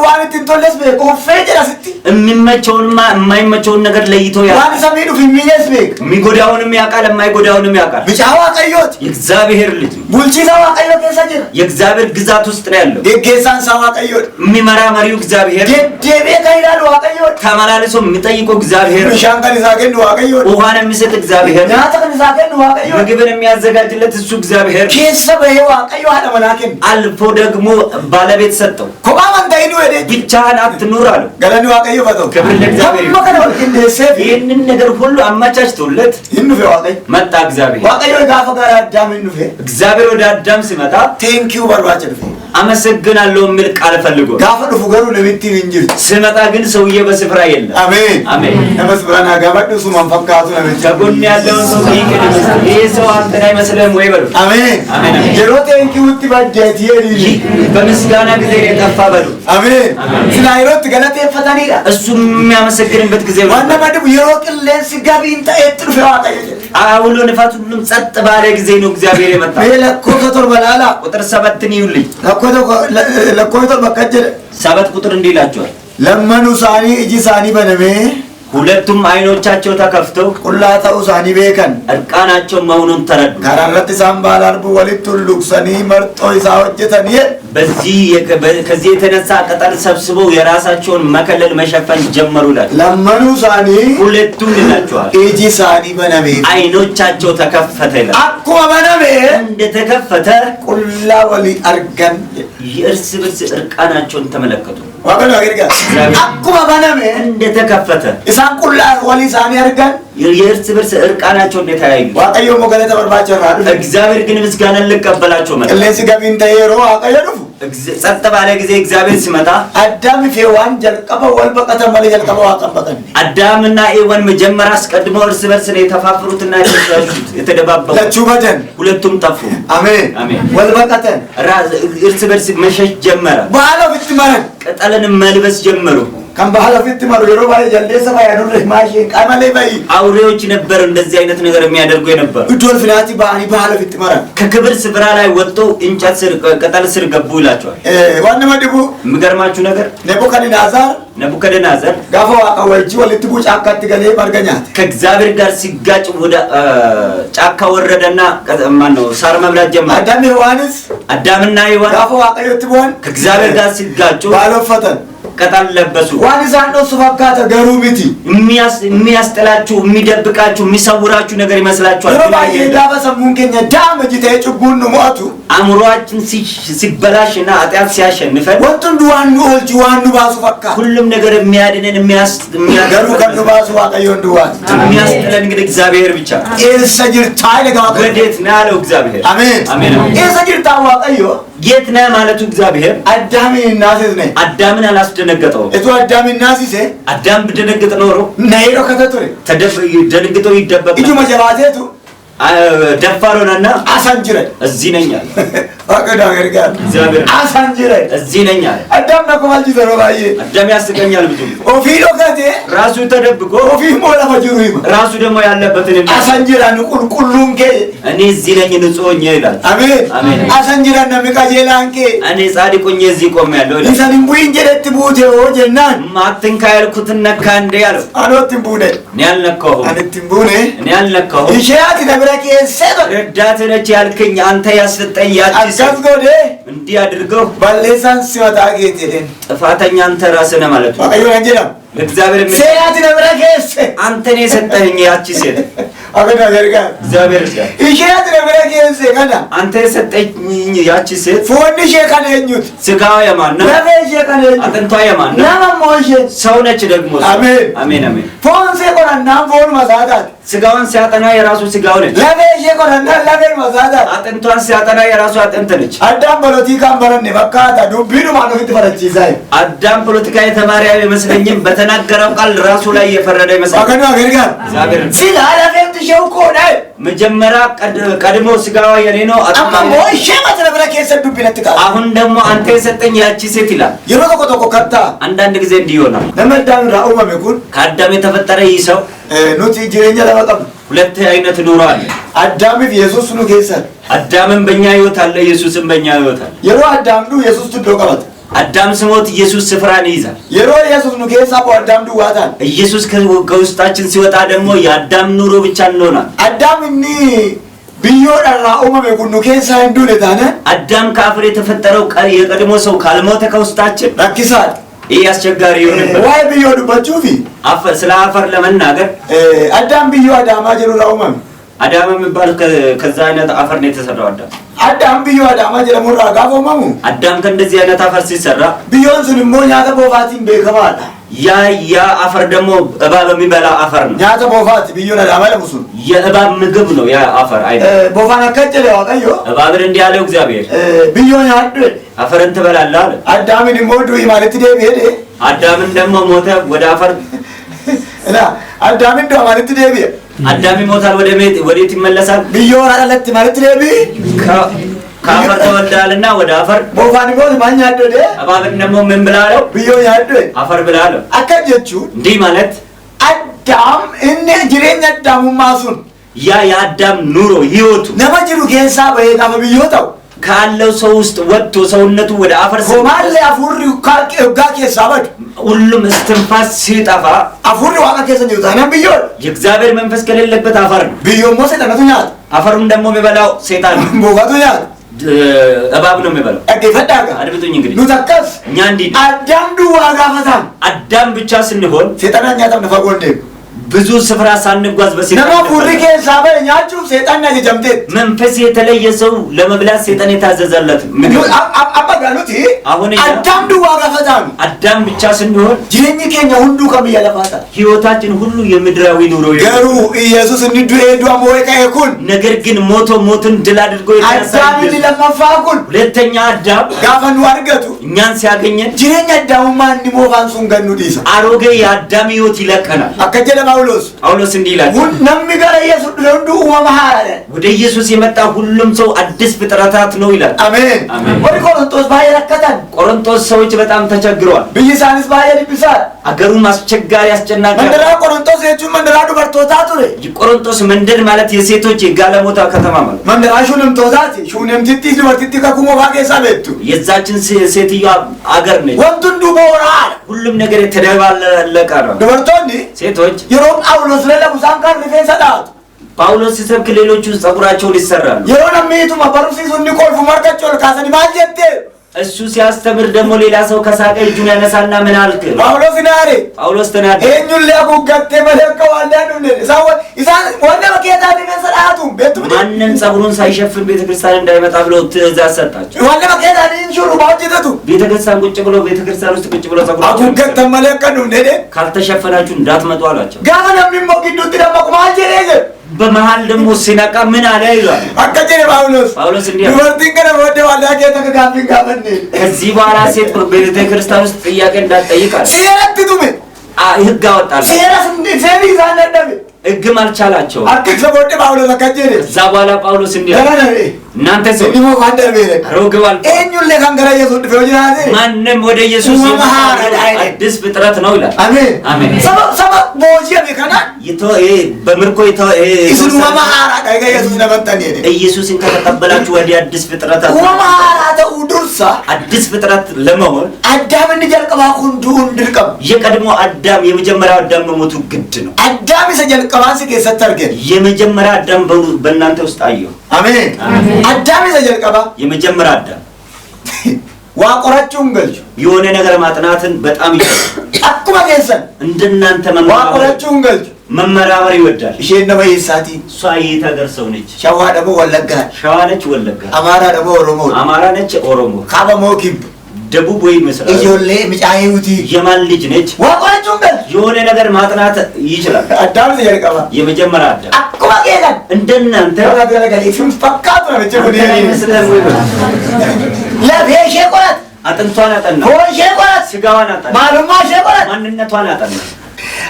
ዋንት ቶለስ በቆፌ ጀራስቲ የሚመቸውንማ የማይመቸውን ነገር ለይቶ ያውቃል ዋን ሰሚዱ ፊሚየስ ቤክ የሚጎዳውንም ያውቃል የማይጎዳውንም ያውቃል ብቻዋ ቀዮት የእግዚአብሔር ልጅ ቡልቺሳዋ ቀዮ ከሰጀር የእግዚአብሔር ግዛት ውስጥ ነው ያለው ደጌሳን ሳዋ ቀዮት የሚመራ መሪው እግዚአብሔር ደቤ ከይላል ዋቀዮት ተመላልሶ የሚጠይቀው እግዚአብሔር ሻንቀን ይዛገን ዋቀዮት ውሃን የሚሰጥ እግዚአብሔር ናተን ይዛገን ዋቀዮት ምግብን የሚያዘጋጅለት እሱ እግዚአብሔር ከሰበ ዋቀዮ አለ መላከን አልፎ ደግሞ ባለቤት ሰጠው ኮማን ታይኑ ወደ ብቻህን አትኑር አለው ገለኒ ዋቀዮ ፈተው ክብር ለእግዚአብሔር መከነ እንደሰፍ ይህንን ነገር ሁሉ አመቻችቶለት ይንፈ ዋቀይ መጣ እግዚአብሔር ዋቀዮ ጋፈ ጋር አዳም ይንፈ እግዚአብሔር ወደ አዳም ሲመጣ ቴንኪው በርባቸ አመሰግናለሁ የሚል ቃል ፈልጎ ጋፈ ዱፉ ገሩ ለሚቲ እንጅል ስመጣ ግን ሰውዬ በስፍራ የለም። አሜን አሜን። ለመስብራና ጋባዱ ሱማን ፈካቱ ለሚቲ ከጎን ያለውን ሰው ይቅደም። ይሄ ሰው አንተን አይመስልም ወይ በሉ። አሜን አሜን። ጀሮቴ እንኪ ውጥ ባጀት ይሪ በምስጋና ጊዜ የጠፋ በሉ። አሜን ስላይሮት ገለቴ ፈታኒዳ እሱ የሚያመሰግንበት ጊዜ ዋና ማድቡ የሮቅን ለንስ ጋቢንታ እጥፍ ያዋቀየ አውሎ ንፋት ሁሉም ጸጥ ባለ ጊዜ ነው እግዚአብሔር የመጣው። ለኮቶር በላላ ቁጥር 7 ይውልኝ ለኮቶር በከጀለ 7 ቁጥር እንዲህ ይላቸዋል። ለመኑ ሳኒ እጂ ሳኒ በነሜ ሁለቱም አይኖቻቸው ተከፍተው ቁላታው ሳኒ ቤከን እርቃናቸው መሆኑን ተረዱ። ካራረት ሳምባል አርቡ ወሊቱ ሉክሰኒ መርጦ ይሳወጀተን ከዚህ የተነሳ ቅጠል ሰብስበው የራሳቸውን መከለል መሸፈን ጀመሩ ይላል። ለመኑ ሳኒ ሁለቱም ይላቸዋል እጂ ሳኒ በነሜ አይኖቻቸው ተከፈተ ይላል። አኩማ በነሜ እንደተከፈተ ቁላ ወሊ አርገን የእርስ በርስ እርቃናቸውን ተመለከቱ። ወገኑ አገርጋ አኩማ በነሜ እንደተከፈተ ኢሳን ቁላ ወሊ ሳኒ አርገን የእርስ በርስ እርቃናቸው እንደታያዩ ዋቀዮ ሞገለ ተበርባቸው ራዱ እግዚአብሔር ግን ምስጋና ልቀበላቸው መጣ። ለሲ ገቢን ተየሮ አቀየሩ ጸጥ ባለ ጊዜ እግዚአብሔር ሲመጣ አዳም ፌዋን ጀልቀበ ወልበቀተ መለ ጀልቀበ አቀበቀን አዳምና ኤዋን መጀመሪያ አስቀድሞ እርስ በርስ ነው የተፋፈሩትና የተደባበቁት። ለቹበደን ሁለቱም ጠፉ። አሜን አሜን። ወልበቀተን እርስ በርስ መሸሽ ጀመረ። ባለ ፍትመረን ቅጠልን መልበስ ጀመሩ። ከም ባህለ ፍትመሩ የሮባይ ጀልዴሰ ባያዱር ማሽ ቃመለ በይ አውሬዎች ነበር እንደዚህ አይነት ነገር የሚያደርጉ የነበሩ። እዶል ፍላቲ ባኒ ባህለ ፍትመረን ከክብር ስፍራ ላይ ወጥቶ እንጨት ስር ቅጠል ስር ገቡ ይላቸዋል። ዋና ማድቡ የሚገርማችሁ ነገር ነቡከደነዛር ጋፎ አቀወልጂ ወልትቡ ጫካት ገሌ ማርገኛት ከእግዚአብሔር ጋር ሲጋጭ ወደ ጫካ ወረደና ማነው ሳር መብላት ጀመረ። አዳምና ሔዋን ጋፎ አቀየትቦን ከእግዚአብሔር ጋር ሲጋጩ ባለፈተን ቅጠል ለበሱ። ዋንዛን ነው ሱፋካተ ገሩሚቲ የሚያስጥላችሁ የሚደብቃችሁ የሚሰውራችሁ ነገር ይመስላችኋል። ሮባይ ዳበሰሙን ከኛ ዳመጅ ተጭቡን ሞቱ አእምሮአችን ሲበላሽና ኃጢአት ሲያሸንፈን ወንቱን ዱዋኑ ኦልጂ ዋኑ ባሱ ፈካ ሁሉም ነገር የሚያድነን የሚያገሩ ከኑ ባሱ ዋቀዮ እንዱዋን የሚያስጥለን እንግዲህ እግዚአብሔር ብቻ። ኤሰጅርታ ለጋው ወዴት ነው ያለው እግዚአብሔር? አሜን አሜን። ኤሰጅርታ ዋቀዮ የት ነው ማለቱ እግዚአብሔር አዳምን እናስዝ ነኝ አዳምን አላስደነገጠው። እቱ አዳምን እናስይዘ አዳም ብደነግጥ ኖሮ ነይሮ ከተቶሬ ደንግጦ ይደበቅ እጁ መጀባቴቱ ደፋሮናና አሳንጅረ እዚህ ነኝ አለ። አቀዳ ገርጋር እግዚአብሔር አሳንጅረ እዚህ ነኝ አለ። አዳም ነኮማልጂ ዘሮባዬ አዳም ያስቀኛል ብዙ ኦፊሎ ከቴ ራሱ ተደብቆ ኦፊ ሞላ ፈጅሩ ይማ ራሱ ደግሞ ያለበትን አሳንጅራ ንቁልቁሉን ከ እኔ እዚህ ነኝ ንጹህ ሆኜ ይላል። አሜን አሜን። አሳንጅራ ነምቃጄላን ከ እኔ ጻድቅ ሆኜ እዚህ ቆሜያለሁ ይላል። ይሰንም ቡይን ጀለት ቡቴ ሆጀናን ማትንካ ያልኩትን ነካ እንደ ያለው አኖትን ቡኔ እኔ አልነካሁም። አንትን ቡኔ እኔ አልነካሁም። ይሸያት ነብረከ ሰዶ ረዳት ነች ያልከኝ አንተ ያስጠኝ ያቺ አጋዝጎዴ እንዲህ አድርገው ባሌሳን ሲወጣ ጌቴን ጥፋተኛ አንተ ራስህ ነህ ማለት ነው። አቀዩ አንጀራ እግዚአብሔር ሰያት ነብረከ አንተን የሰጠኝ ያቺ ሴት አገዳ ገርጋ እግዚአብሔር ይስጥ ይሸያት ነብረከ ከዳ አንተ የሰጠኝ ያቺ ሴት ፎንሽ ከነኙት ስጋው የማን ነው? ለበሽ ከነኙት አጥንቷ የማን ነው? ለማሞሽ ሰው ነች ደግሞ። አሜን አሜን አሜን። ፎንሴ ቆራና ፎን ማሳዳት ስጋውን ሲያጠና የራሱ ስጋው ነች። ለበሽ ቆራና ለበሽ ማሳዳት አጥንቷን ሲያጠና የራሱ አጥንት ነች። አዳም ፖለቲካን በረኔ በቃታ ዱቢዱ ማነው ይተፈረቺሳይ አዳም ፖለቲካ የተማረ አይመስለኝም። በተናገረው ቃል ራሱ ላይ የፈረደ ይመስላል። አገና ገርጋ እግዚአብሔር ሲላ ለፈም ትሸውቆ ነው መጀመሪያ ቀድሞ ስጋዋ የኔ ነው አማሞ ሸመት ለብረከ ሰዱብነት ቃል አሁን ደግሞ አንተ የሰጠኝ ያቺ ሴት ይላል። የሮቆቆ ከታ አንዳንድ ጊዜ እንዲህ ይሆናል። ለመዳም ራኡ መመኩን ከአዳም የተፈጠረ ይህ ሰው ኑት ጅሬኛ ለማቀም ሁለት አይነት ኑሮ አለ። አዳም ኢየሱስ ነው ከሰል አዳምም በእኛ ህይወት አለ፣ ኢየሱስም በእኛ ህይወት አለ። የሮ አዳም ነው ኢየሱስ ትዶቀበት አዳም ስሞት ኢየሱስ ስፍራን ይይዛል። የሮ ኢየሱስ ነው ከሳው አዳም ዱዋታል። ኢየሱስ ከውስጣችን ሲወጣ ደግሞ የአዳም ኑሮ ብቻ እንሆናል። አዳም እኒ ቢዮ ዳራኡ መመኩን ነው ከሳ እንዱለ ታነ አዳም ከአፈር የተፈጠረው የቀድሞ ሰው ካልሞተ ከውስጣችን ረክሳል። ይህ አስቸጋሪ ይሆንበት ዋይ ቢዮ ዱባቹፊ ስለ አፈር ለመናገር አዳም ቢዮ አዳማ ጀሩ ራኡመም አዳም የሚባል ከዛ አይነት አፈር ነው የተሰራው። አዳም ቢዮ አዳማ ጀሩ ራጋፎ ማሙ አዳም ከእንደዚህ አይነት አፈር ሲሰራ ቢዮን ስንሞ ኛተ ቦፋቲን በከማላ ያ አፈር ደግሞ እባብ የሚበላ አፈር ነው። ያተ ቦፋት ቢዩና ዳማለሙሱ የእባብ ምግብ ነው ያ አፈር አይደል? ቦፋና ከጨለ ዋቀዮ እባብን እንዲህ ያለው እግዚአብሔር ቢዩና አድ አፈርን ትበላለህ አለ። አዳምን ሞዱ ማለት ደም ሄደ። አዳምን ደግሞ ሞተ ወደ አፈር እና አዳምን ደም ማለት ደም አዳም ይሞታል ወዴት ይመለሳል? ቢዩና አለት ማለት ደም ከአፈር ተወልዳልና ወደ አፈር ቦፋን ቦል ማኛ አደደ። እባብን ደግሞ ምን ብላለው? ቢዩና አድ አፈር ብላለው። አከጀቹ እንዲህ ማለት አዳም እነ ጅሬኛ አዳሙ ማሱን ያ የአዳም ኑሮ ህይወቱ ነመጅሩ ጌንሳ በየታፈ ቢዮታው ካለው ሰው ውስጥ ወጥቶ ሰውነቱ ወደ አፈር ኮማለ አፉሪ ጋኬ ሳበድ ሁሉም እስትንፋስ ሲጠፋ አፉሪ ዋቃ ከሰኝ ይውጣና ቢዮ የእግዚአብሔር መንፈስ ከሌለበት አፈር ነው። ቢዮ ሞሰ ተነቱኛት አፈሩን ደግሞ የሚበላው ሰይጣን ነው። ቦጋቱኛት እባብ ነው የሚበላው። ፈዳጋ አድብጡኝ እንግዲህ ኑተከስ እኛ እንዲህ አዳም ዋጋ ፈታም አዳም ብቻ ስንሆን ሰይጣንኛ ተነፈጎንደ ብዙ ስፍራ ሳንጓዝ በሰይጣን ነማ ፉሪኬ ሳበኛቹ ሰይጣንኛ የጀምቴት መንፈስ የተለየ ሰው ለመብላት ሰይጣን የታዘዘለት አባጋሉት አሁን አዳም ዋጋ ፈታም አዳም ብቻ ስንሆን ጅሬኝ ከኛ ሁሉ ከመያለፋታ ህይወታችን ሁሉ የምድራዊ ኑሮ ገሩ ኢየሱስ እንዱ ሄዱ አሞይካ ይኩን ነገር ግን ሞትን ድል አድርጎ አዳም ለማፋቁል ሁለተኛ አዳም ጋፈኑ አርገቱ እኛን ሲያገኘን ጅሬኝ አዳም ማን ሞፋንሱን ገኑ ዲሳ አሮጌ የአዳም ህይወት ይለቀናል። አከጀለ ጳውሎስ እንዲህ ይላል ሁሉም ጋር ኢየሱስ ለንዱ ወማሃለ ወደ ኢየሱስ የመጣ ሁሉም ሰው አዲስ ፍጥረታት ነው ይላል። አሜን ወደ ቆሮንቶስ ባይረከታን ቆሮንቶስ ሰዎች በጣም ተቸግረዋል። ቢይሳንስ ባይል ቢሳል አገሩም አስቸጋሪ አስጨናቂ መንደራ ቆሮንቶስ የቹ መንደራ ዱበርቶታቱ ቆሮንቶስ መንደር ማለት የሴቶች የጋለሞታ ከተማ ማለት መንደራ ሹንም ቶዛቲ ሹንም ትቲ ዱበርቲቲ ከኩሞ ባገሳ ቤቱ የዛችን ሴትዮ አገር ነች። ወንዱን ዱቦራ ሁሉም ነገር የተደባለቀ ነው። ዱበርቶኒ ሴቶች የሮም ጳውሎስ ለለቡሳን ካር ለፈሰዳት ጳውሎስ ሲሰብክ ሌሎቹ ጸጉራቸውን ይሰራሉ። የሮና ሜቱ ማባሩሲሱ እንዲቆልፉ ማርካቸው ለካሰኒ ማጀቴ እሱ ሲያስተምር ደግሞ ሌላ ሰው ከሳቀ እጁን ያነሳና ምን አልክ? ጳውሎስ ተናገረ እኙን ለጉገቴ መለከው አንዳንዱ ኢሳን ወንደ በከታ ለሰላቱ ቤቱ ማንንም ጸጉሩን ሳይሸፍን ቤተክርስቲያን እንዳይመጣ ብሎ ትእዛዝ ሰጣቸው። ወንደ በከታ እንሹሩ ባውጭተቱ ቤተክርስቲያን ቤተክርስቲያን ውስጥ ቁጭ ብሎ ጸጉራቸውን ጉገተ መለከኑ እንደ ካልተሸፈናችሁ እንዳትመጡ አላቸው። ጋመና ምንሞግዱት ደግሞ ማጀሬዘ በመሃል ደግሞ ሲነቃ ምን አለ ይላል አከጀለ ጳውሎስ እንዲያ ወርቲን ከነ ወደ ዋላከ ተከጋፊን ጋመን ከዚህ በኋላ ሴት ቤተክርስቲያን ውስጥ ጥያቄ እንዳትጠይቃል ሲረትቱም ህግ አወጣል። ሲራስ እንደ ይዛነደብ ህግም አልቻላቸው አከጀ ወደ ጳውሎስ አከጀለ እዛ በኋላ ጳውሎስ እንዲያ እናንተ ሰው ዲሞ ካንደር ቤለ ሮግባል እኙን ለካንገራ ኢየሱስ ድፈውጅናዜ ማንንም ወደ ኢየሱስ አዲስ ፍጥረት ነው ይላል። አሜን አሜን። ሰበብ ቦጂያ ቢከና በምርኮ ኢየሱስ ማማራ ዳይጋ ኢየሱስ ለመንተን ኢየሱስን ከተቀበላችሁ ወደ አዲስ ፍጥረት ማማራ ተውዱርሳ አዲስ ፍጥረት ለመሆን አዳም እንጀልቀባ ኩንዱ እንድርቀም የቀድሞ አዳም የመጀመሪያው አዳም መሞቱ ግድ ነው። አዳም ይሰጀልቀባስ ከሰተርገን የመጀመሪያ አዳም በእናንተ ውስጥ አየሁ። አሜን። አዳም ይሰጀልቀባ የመጀመሪያ አዳም ዋቆራችሁን ገልጭ የሆነ ነገር ማጥናትን በጣም ይችላል። አኩማ ገሰን እንደናንተ ዋቆራችሁን ገልጭ መመራመር ይወዳል። እሺ ነው ይሳቲ ሷይ ተገርሰው ነች። ሸዋ ደግሞ ወለጋ ሸዋ ነች ወለጋ። አማራ ደግሞ ኦሮሞ አማራ ነች ኦሮሞ። ካበሞ ኪብ ደቡብ ወይ ምስራቅ ኢዮሌ ምጫዩቲ የማን ልጅ ነች? ዋቆራችሁን ገልጭ የሆነ ነገር ማጥናት ይችላል። አዳም ይሰጀልቀባ የመጀመሪያ አዳም አኩማ ገሰን እንደናንተ ተናገረገ ይፍም ፈካቱ ነው ወደ ለቤሼ ቆራት አጥንቷን አጠና ሆሼ ቆራት ስጋዋን አጠና ማሉማ ሸቆራት ማንነቷን አጠና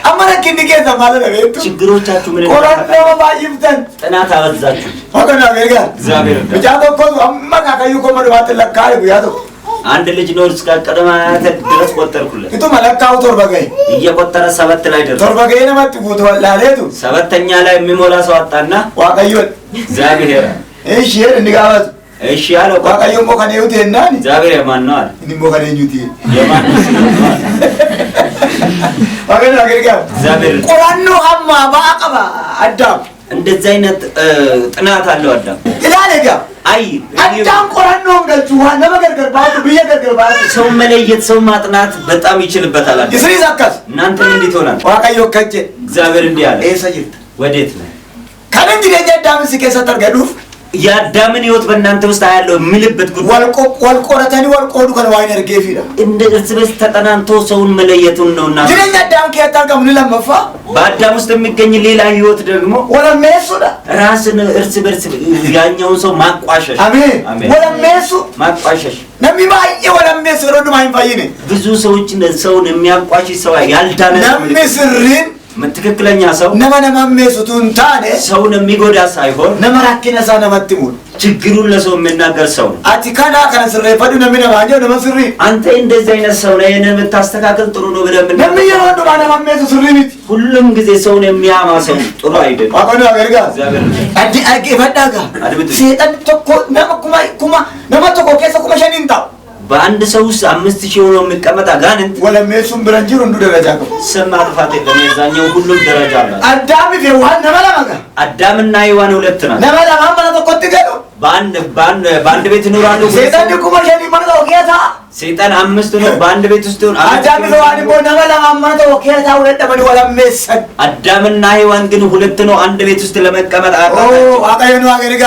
አማረክ እንዲገዛ ማለት ነው። ቤቱ ችግሮቻችሁ ምን ቆራጣው ባይፍተን ጥናት አበዛችሁ ወገና ገጋ እግዚአብሔር ብቻ ተቆጡ አማካካዩ ኮመድ ባትለካይ ያቶ አንድ ልጅ ነው እስከ ቀደማ ድረስ ቆጠርኩለት እቱ መለካው ቶርበገይ እየቆጠረ ሰበት ላይ ደረሰ። ቶርበገይ ነው መጥፎት ወላሌቱ ሰበተኛ ላይ የሚሞላ ሰው አጣና ዋቀዩ እግዚአብሔር እሺ እንጋባት እሺ ያለው ዋቀዩ ሞከኔውት እናኒ እግዚአብሔር ማን ነው አለ እኒ ሞከኔውት የማን ወገና ገጋ እግዚአብሔር ቁራኑ አማ ባቀባ አዳም እንደዚህ አይነት ጥናት አለው አዳም ይላልጋ አይ አዳም ቁራኑ እንገልጹ ዋና መገርገር ባቱ በየገርገር ባቱ ሰው መለየት ሰው ማጥናት በጣም ይችልበታል አለ። ይስሪ ዘካስ እናንተ እንዴት ሆናል? ዋቀዩ ከጀ እግዚአብሔር እንዲህ አለ ሰይት ወዴት ነው ከነንጂ ገጀ አዳም ሲከሰተር ገዱፍ የአዳምን ህይወት በእናንተ ውስጥ ያለው የሚልበት ጉዳይ ወልቆረተኒ ወልቆዱ ከዋይነ ርጌፊዳ እንደ እርስ በርስ ተጠናንቶ ሰውን መለየቱን ነውና ጅሬኛ አዳም ከያታርጋም ለለመፋ በአዳም ውስጥ የሚገኝ ሌላ ህይወት ደግሞ ወለሜሱዳ ራስን እርስ በርስ ያኛውን ሰው ማቋሸሽ አሜን ወለሜሱ ማቋሸሽ ነሚባይ ወለሜሱ ረዱ ማይንፋይኔ ብዙ ሰዎች ሰውን የሚያቋሽሽ ሰው ያልዳነ ነሚስሪን ትክክለኛ ሰው ነመነማሜሱቱን ታኔ ሰውን የሚጎዳ ሳይሆን ነመራኪነሳ ነመትሙን ችግሩን ለሰው የሚናገር ሰው አቲካና ከነስሬ ፈዱ ነሚነማጆ ነመስሪ አንተ እንደዚህ አይነት ሰው ላይ እኔን የምታስተካክል ጥሩ ነው ብለህ ምን ነሚየሮዱ ማነማሜሱ ስሪት ሁሉም ጊዜ ሰውን የሚያማ ሰው ጥሩ አይደለም። አቆና አገርጋ አዲ ፈዳጋ ሰይጣን ተኮ ነመኩማ ነመተኮ ከሰ ኩመሸኒንታ በአንድ ሰው ውስጥ 5000 ሆኖ የሚቀመጥ አጋንንት ወለሜሱም ብረንጅሩ እንዱ ደረጃ ነው ስም ማጥፋት የለም። የዛኛው ሁሉም ደረጃ አለ። አዳም ይዋን ነመላማጋ አዳምና ሔዋን ሁለት ናቸው። ነመላማ ማለት ቆጥገዶ በአንድ ቤት ይኖራሉ። ሰይጣን ኩመሸኒ ማለት ወጌታ ሰይጣን 5 ነው በአንድ ቤት ውስጥ ነው። አዳም ይዋን ነመላማ ማለት ወጌታ ሁለት ደም ወለሜሰን አዳምና ሔዋን ግን ሁለት ነው አንድ ቤት ውስጥ ለመቀመጥ አቃታቸው። አቃየኑ አገርጋ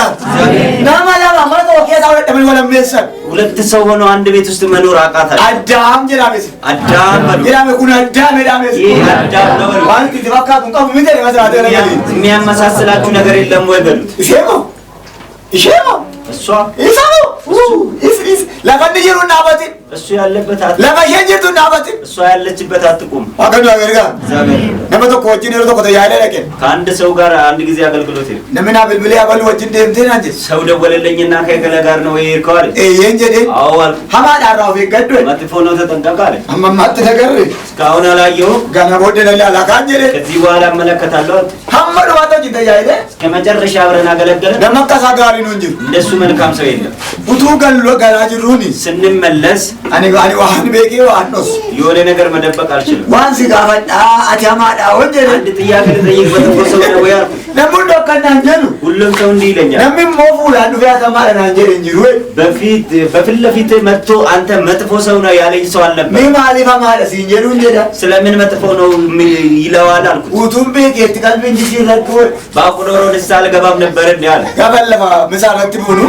ነመላማ ማለት ወጌታ ሁለት ደም ወለሜሰን ሁለት ሰው ሆኖ አንድ ቤት ውስጥ መኖር አቃታቸው። አዳም ጀራበስ አዳም ጀራበ ኩና አዳም ዳመስ አዳም ነው ማለት ተባካ ኩንቀም ምን ደረጃ ማስራት ነገር የሚያመሳስላችሁ ነገር የለም ወይ በሉት። ይሄማ እሷ ይሳሙ ኢስ ለፈንጅሩና አባቴ እሱ ያለበት ለማሸንጅሩና አባቴ እሷ ያለችበት አትቁም። አገዱ አገርጋ ነመቶ ኮቺን ነው ተቆጣ ያለለከ ከአንድ ሰው ጋር አንድ ጊዜ አገልግሎት ይል ነምና ብልብል ያባሉ ወጭ እንደምቴና እንጂ ሰው ደወለልኝና ከገለ ጋር ነው ይርከው አለ። የንጀዴ አዋል ሐማድ አራው ይገዱ መጥፎ ነው ተጠንቀቅ አለ። አማማት ነገር እስካሁን አላየው ጋና ወደለ ላካንጀለ ከዚህ በኋላ እመለከታለሁ። ሐማድ ዋታው ይተያይለ ከመጨረሻ አብረን አገለገለ። ለመቀሳ ጋሪ ነው እንጂ እንደሱ መልካም ሰው የለም። ቡቱ ገሎ ጋራጅሩኒ ስንመለስ አኔ ጋኒ ዋህን ቤቂው አንኖስ የሆነ ነገር መደበቅ አልችልም። ዋንሲ ጋፈጣ አቲያማዳ ወንጀል አንድ ጥያቄ ልጠይቅ መጥፎ ሰው ነው ወይ አልኩ። ለምን ከናንጀሉ ሁሉም ሰው እንዲህ ይለኛል። ለምን ሞፉ ያንዱ ያተማረ ናንጀል እንጂ ወይ በፊት ለፊት መጥቶ አንተ መጥፎ ሰው ነው ያለኝ ሰው አልነበር። ምን ማሊፋ ማለት እንጀሉ እንጀዳ ስለምን መጥፎ ነው ይለዋል አልኩት። ውቱም ቤት የትቀልብ እንጂ ሲረክ ወይ ባቁዶሮ ንስሓ አልገባም ነበር እንዴ አለ። ገበለማ ምሳለት ቡኑ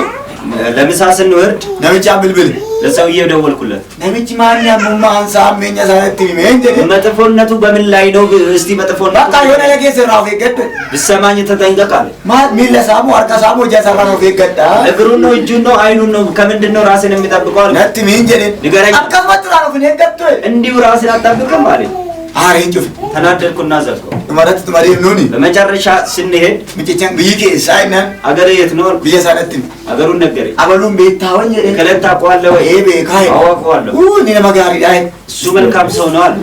ለምሳ ስንወርድ ነብቻ ብልብል ለሰውዬው ደወልኩለት። ነብቻ ማንያ ሙማ አንሳ አመኛ ሳለት ቢሜንጀ መጥፎነቱ በምን ላይ ነው? እስቲ መጥፎነቱ በቃ የሆነ ነገር ሰራው ይገድ ብሰማኝ ተጠንቀቅ አለ። ሚለሳሙ አርካሳሙ ጀሰራ ነው ይገዳ እግሩን ነው እጁን ነው አይኑን ነው ከምንድን ነው ራስን የሚጠብቀው አለ። ነጥ ሚንጀለ ንገረኝ። አቀመጥራ ነው ይገድ እንዲሁ ራስን አጠብቅም አለ። አሬንጆ ተናደድኩና ዘጋው። ማለት ተማሪም ነውኒ በመጨረሻ ስንሄድ ምጭጨን ብይቄ ሳይና አገር የት ነው ብየሳለት አገሩን ነገረኝ። አበሉን ቤታወኝ ከለታ ቋለ ወይ ኤቤ ካይ አዋቀዋለሁ። እኔ ለማጋሪ አይ እሱ መልካም ሰው ነው አለ።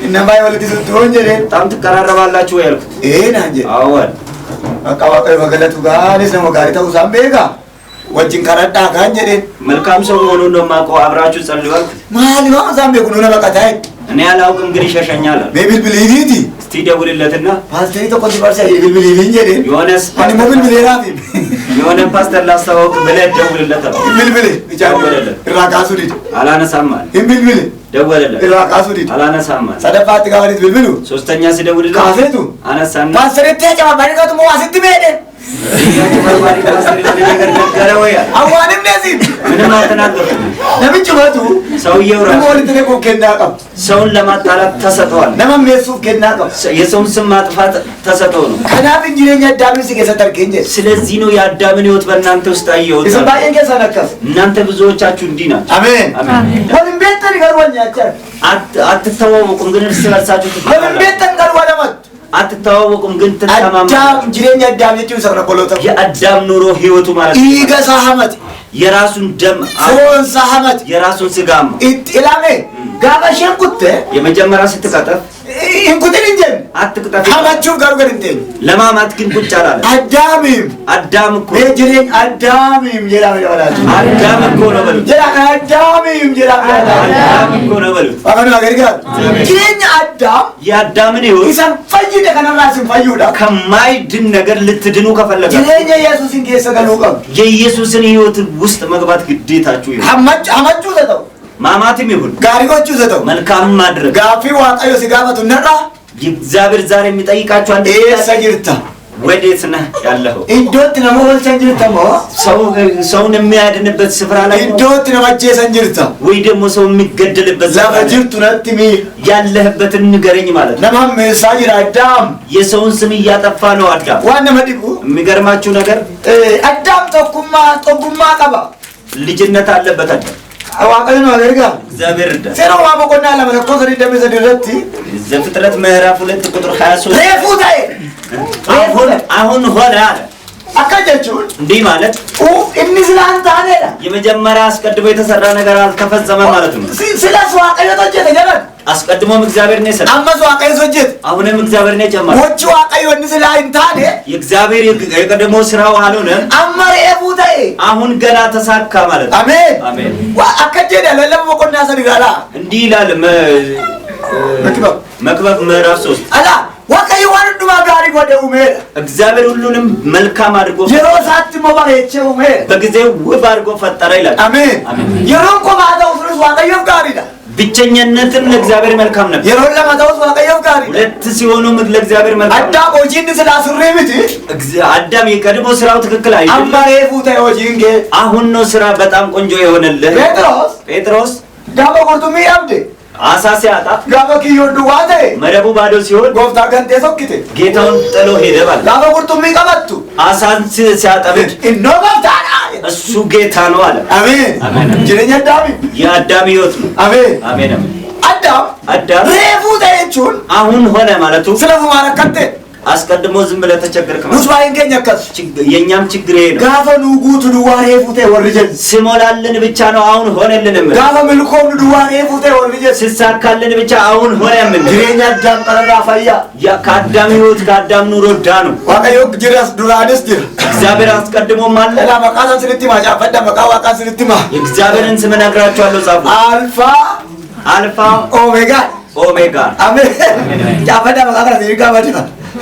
እና ባይወልድ ስትሆን ጀለ በጣም ትቀራረባላችሁ ወይ አልኩት። ናንጀ አዎን በቃ ዋቀይ በገለቱ ጋር ነው ማጋሪ ተውሳም ቤጋ ወጭን ከረዳ ካንጀለ መልካም ሰው መሆኑን ነው የማውቀው። አብራችሁ ጸልዩ አልኩት። ማሊማ ዛምቤ ኩኑ ነው በቃ ታይ እኔ አላውቅም እንግዲህ ሸሸኛል። ሜብል ብሊቪቲ እስቲ ደውልለትና ፓስተሪ ተቆጥ ባርሳ የብል ብሊቪ እንጀለ ዮሐንስ ማኒ ሞብል ብሌራፊ የሆነ ፓስተር ላስተዋውቅ ብለህ ደውልለት አለ። ብል ብል ደወለለት። ራቃሱ ዲድ አላነሳም አለ። ብል ብል ደወለለት። ራቃሱ ዲድ አላነሳም አለ። ሰደፋት ጋሪት ብል ብሉ ሶስተኛ ሲደውልለት ካፌቱ አነሳና ፓስተር ተጨማ ባሪካቱ ሞ አስት ሜደ አዋንም ነዚህ ምንም አልተናገርኩም። ለምን ጭመቱ ሰውየው ራሱ ለምን ከናቀም ሰውን ለማጣላት ተሰጥቷል። ለምን ሜሱ ከናቀም የሰውን ስም ማጥፋት ተሰጥቶ ነው። ከናብ እንጂነኛ አዳምን ሲገሰተር ከንጀ ስለዚህ ነው የአዳምን ህይወት በእናንተ ውስጥ አየሁት። ይሰባየን ከሰነከስ እናንተ ብዙዎቻችሁ እንዲህ ናችሁ። አሜን አሜን። ወንም ቤተን ገርወኛቻ አትተዋወቁም ግን እርስ በርሳችሁ ወንም ቤተን ገርወለመት አትተዋወቁም ግን ትተማመኑ። አዳም ጅሬኛ አዳም የጭው ሰብረ ቆሎታ የአዳም ኑሮ ህይወቱ ማለት ነው። ይገሳ ሐመት የራሱን ደም ፎንሳ ሐመት የራሱን ስጋም ኢላሜ ጋባሽን ቁጥ የመጀመሪያ ስትቀጠፍ እንቁጥን እንጀን አትቅጠፍ ሐመቹ ጋር ጋር እንተ ለማማት ግን ቁጭ አላለ። አዳም እኮ በጅሬኝ አዳምም ጀራም ይወላል አዳም እኮ ነው በሉ አዳምም ጀራም አዳም እኮ ነው በሉ አሁን ነገር ጋር ጅሬኝ አዳም የአዳምን ህይወት ይሰን ፈይደ ከነራስን ፈይዳ ከማይድን ነገር ልትድኑ ከፈለጋችሁ ጅሬኝ ኢየሱስን ከሰገሉ ቀም የኢየሱስን ህይወት ውስጥ መግባት ግዴታችሁ ይሁን። ሐመቹ ዘተው ማማትም ይሁን ጋሪዎቹ ዘተው መልካም ማድረግ ጋፊ ዋጣዩ ሲጋባቱ ነራ እግዚአብሔር ዛሬ የሚጠይቃችሁ አንድ ሰጊርታ ወዴት ነህ ያለኸው? ኢዶት ነው ወልሰን ጅርተሞ ሰውን የሚያድንበት ስፍራ ላይ ኢዶት ነው ወጀሰን ጅርታ ወይ ደግሞ ሰው የሚገደልበት ዛፍ ጅርቱ ነጥሚ ያለህበትን ንገረኝ ማለት ነው። ለማም ሳይራ አዳም የሰውን ስም እያጠፋ ነው አዳም። ዋና መዲቁ የሚገርማችሁ ነገር አዳም ጦጉማ ቀባ ልጅነት አለበት አዳም አዋቀኝ ነው አገርጋ እግዚአብሔር ዳ ሰራው ማቆና ለመለኮ ዘሪ ደምዘድረቲ ዘፍጥረት ምዕራፍ 2 ቁጥር 23 ሬፉታይ አሁን ሆነ አለ አካጀቹን እንዲህ ማለት እንስላንታ አለላ የመጀመሪያ አስቀድሞ የተሰራ ነገር አልተፈጸመ ማለት ነው። ስለሱ አቀየቶች ተጀመረ አስቀድሞም እግዚአብሔር ነው የሰራው አመሱ አቀየቶች አሁንም እግዚአብሔር ነው የጨመረው ወጪ አቀየው እንስላንታ አለ የእግዚአብሔር የቀደሞ ስራው አልሆነ አመረ ፉታይ አሁን ገና ተሳካ ማለት ነው። አሜን አሜን አከጀደ ለለሞቆና ሰሪጋላ እንዲህ ይላል መክብብ ምዕራፍ 3 አላ ወቀይ ወንዱማ ጋሪ ጎደው ሜር እግዚአብሔር ሁሉንም መልካም አድርጎ የሮሳት ሞባሬቸው ሜር በጊዜው ውብ አድርጎ ፈጠረ ይላል። አሜን የሮን ቆማዳው ፍሩስ ወቀየው ጋሪዳ ብቸኝነትም ለእግዚአብሔር መልካም ነበር። የሮን ለማዳው ወቀየው ጋሪ ሁለት ሲሆኑ ለእግዚአብሔር መልካም አዳም ወጂን ስላስሬብት አዳም የቀድሞ ስራው ትክክል አይደለም። አማሬ ፉታይ ወጂንጌ አሁን ነው ስራ በጣም ቆንጆ የሆነልህ። ጴጥሮስ ጋባ ቆርጡሚ ያብደ አሳ ሲያጣ ጋባ ኪዮዱ ዋቴ መረቡ ባዶ ሲሆን ጎፍታ ገንቴ ሶክቴ ጌታውን ጥሎ ሄደ ማለት ጋባ ቆርጡሚ ቀበቱ አሳን ሲያጠምድ ኢኖባታና እሱ ጌታ ነው አለ። አሜን አሜን ጅረኛ አዳም የአዳም ሕይወት ነው። አሜን አሜን አሜን አዳም ሬፉታይቹን አሁን ሆነ ማለቱ ስለፉ ማረከተ አስቀድሞ ዝም ብለህ ተቸገርክ ማለት ሙስባይ እንገኛከስ የኛም ችግር ይሄ ነው። ጋፈ ንጉቱ ዱዋሬ ፉቴ ወርጀን ስሞላልን ብቻ ነው አሁን ሆነልንም። ጋፈ መልኮም ዱዋሬ ፉቴ ወርጀን ሲሳካልን ብቻ አሁን ሆነምን። ጅሬኛ አዳም ቀረራ ፈያ ያ ከአዳም ሕይወት ከአዳም ኑሮ ዳኑ ዋቀዮ ጅራስ ዱራደስ ጅር እግዚአብሔር አስቀድሞ ማለት ላ መቃሳ ስልቲማ ጃፈዳ መቃዋቃ ስልቲማ የእግዚአብሔርን ስም እነግራችኋለሁ ጻፉ። አልፋ ኦሜጋ አሜን ጃፈዳ መቃቃ ሲርጋ ባዳ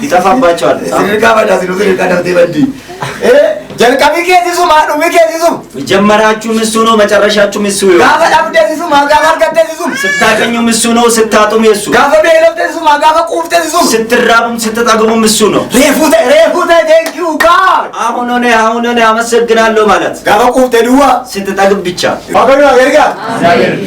ይጠፋባቸዋል። ሲርጋ ባዳ ሲርጋ ደብቴ በዲ ጀልቀሚ ከዚሱ ማኑ ከዚሱ ጀመራችሁ እሱ ነው መጨረሻችሁ እሱ ነው። ጋፈ ዳብደዚሱ ማጋባር ከተዚሱ ስታገኙም እሱ ነው ስታጡም እሱ ጋፈ በለብደዚሱ ማጋፈ ቁፍተዚሱ ስትራቡም ስትጠግቡም እሱ ነው። ሬፉተ ቴንክ ዩ ጋድ አሁን ሆነ አመሰግናለሁ ማለት ጋፈ ቁፍተ ድዋ ስትጠግብ ብቻ አገሩ አገርጋ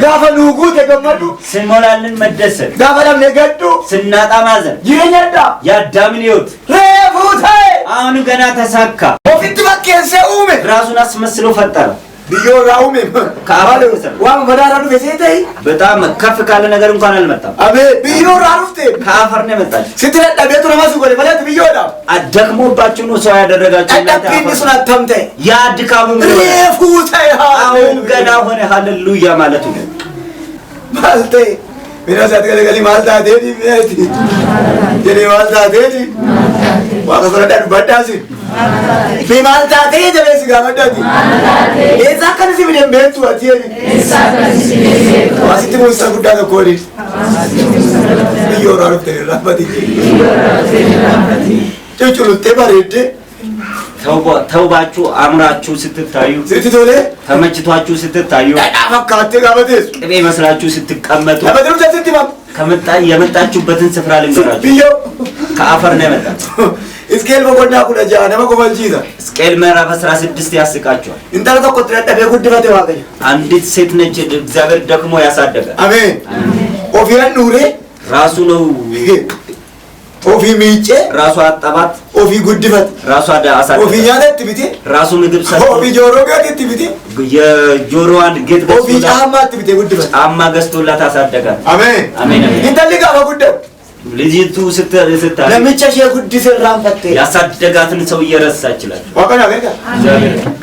ጋፈ ንጉ ተገመዱ ስንሞላልን መደሰት ጋፈ ደም ነገዱ ስናጣ ማዘን ይረኛዳ የአዳምን ሕይወት ሬፉተ አሁን ገና ተሳካ። ኦፊት ባኬንሰ ኡሜ ራሱን አስመስሎ ፈጠረ። ቢዮ ራኡሜ ካባለ ዋም ወዳራዱ በሴተይ በጣም ከፍ ካለ ነገር እንኳን አልመጣም። አቤ ቢዮ ራሩፍቴ ከአፈር ነው የመጣች ስትረዳ ቤቱ ለማሱ ጎለ ማለት ቢዮ ዳ አደክሞባችሁ ነው ሰው ያደረጋችሁ አዳፒን ሱና ተምተ ያ ድካሙ ምን ሬፉተ አሁን ገና ሆነ። ሃሌሉያ ማለቱ ነው ማልቴ ሚራሳት ገለገሊ ማልታ ዴዲ ሚያቲ ዴዲ ማልታ ዴዲ ዋቀፈረዳ ባዳሲ ቢማልታ ዴዲ በስ ጋመዳቲ ኤዛ ከንሲ ቢደም ቤቱ አቲኒ ኤዛ ከንሲ ቤቱ ዋሲቲ ሙሳ ጉዳ ኮሪ ቢዮራ ረፍቴ ራባቲ ጭጭሉ ተባረደ ተውባችሁ አምራችሁ ስትታዩ ስትቶለ ተመችቷችሁ ስትታዩ አፋካቴ ጋበቴስ ቅቤ መስላችሁ ስትቀመጡ ለበድሩ ተትቲባ የመጣችሁበትን ስፍራ ልንገራችሁ። ቢዮ ከአፈር ነው የመጣችሁ። እስኬል በቆና ኩለጃ ነመ ኮፈልጂታ ሕዝቅኤል ምዕራፍ 16 ያስቃቸዋል። እንተራ ተቆጥረጠ በጉድፈት ዋገኝ አንዲት ሴት ነች እግዚአብሔር ደክሞ ያሳደጋል። አሜን ኦፊያን ኑሬ ራሱ ነው ኦፊ ሚጬ ራሱ አጠባት። ኦፊ ጉድፈት ራሱ አሳደጋት። ኦፊ ያለት ቢቴ ራሱ ምግብ ሰጠ። ኦፊ ጆሮ ገት ቢቴ የጆሮዋን ጌጥ ኦፊ ጫማ ቢቴ ጉድፈት ጫማ ገዝቶላት አሳደጋት። አሜን አሜን። እንተልጋ በጉደው ልጅቱ ስታ ለምቸሽ ጉድ ሰራን ፈቴ ያሳደጋትን ሰው እየረሳች ይችላል። ወቀና ገጋ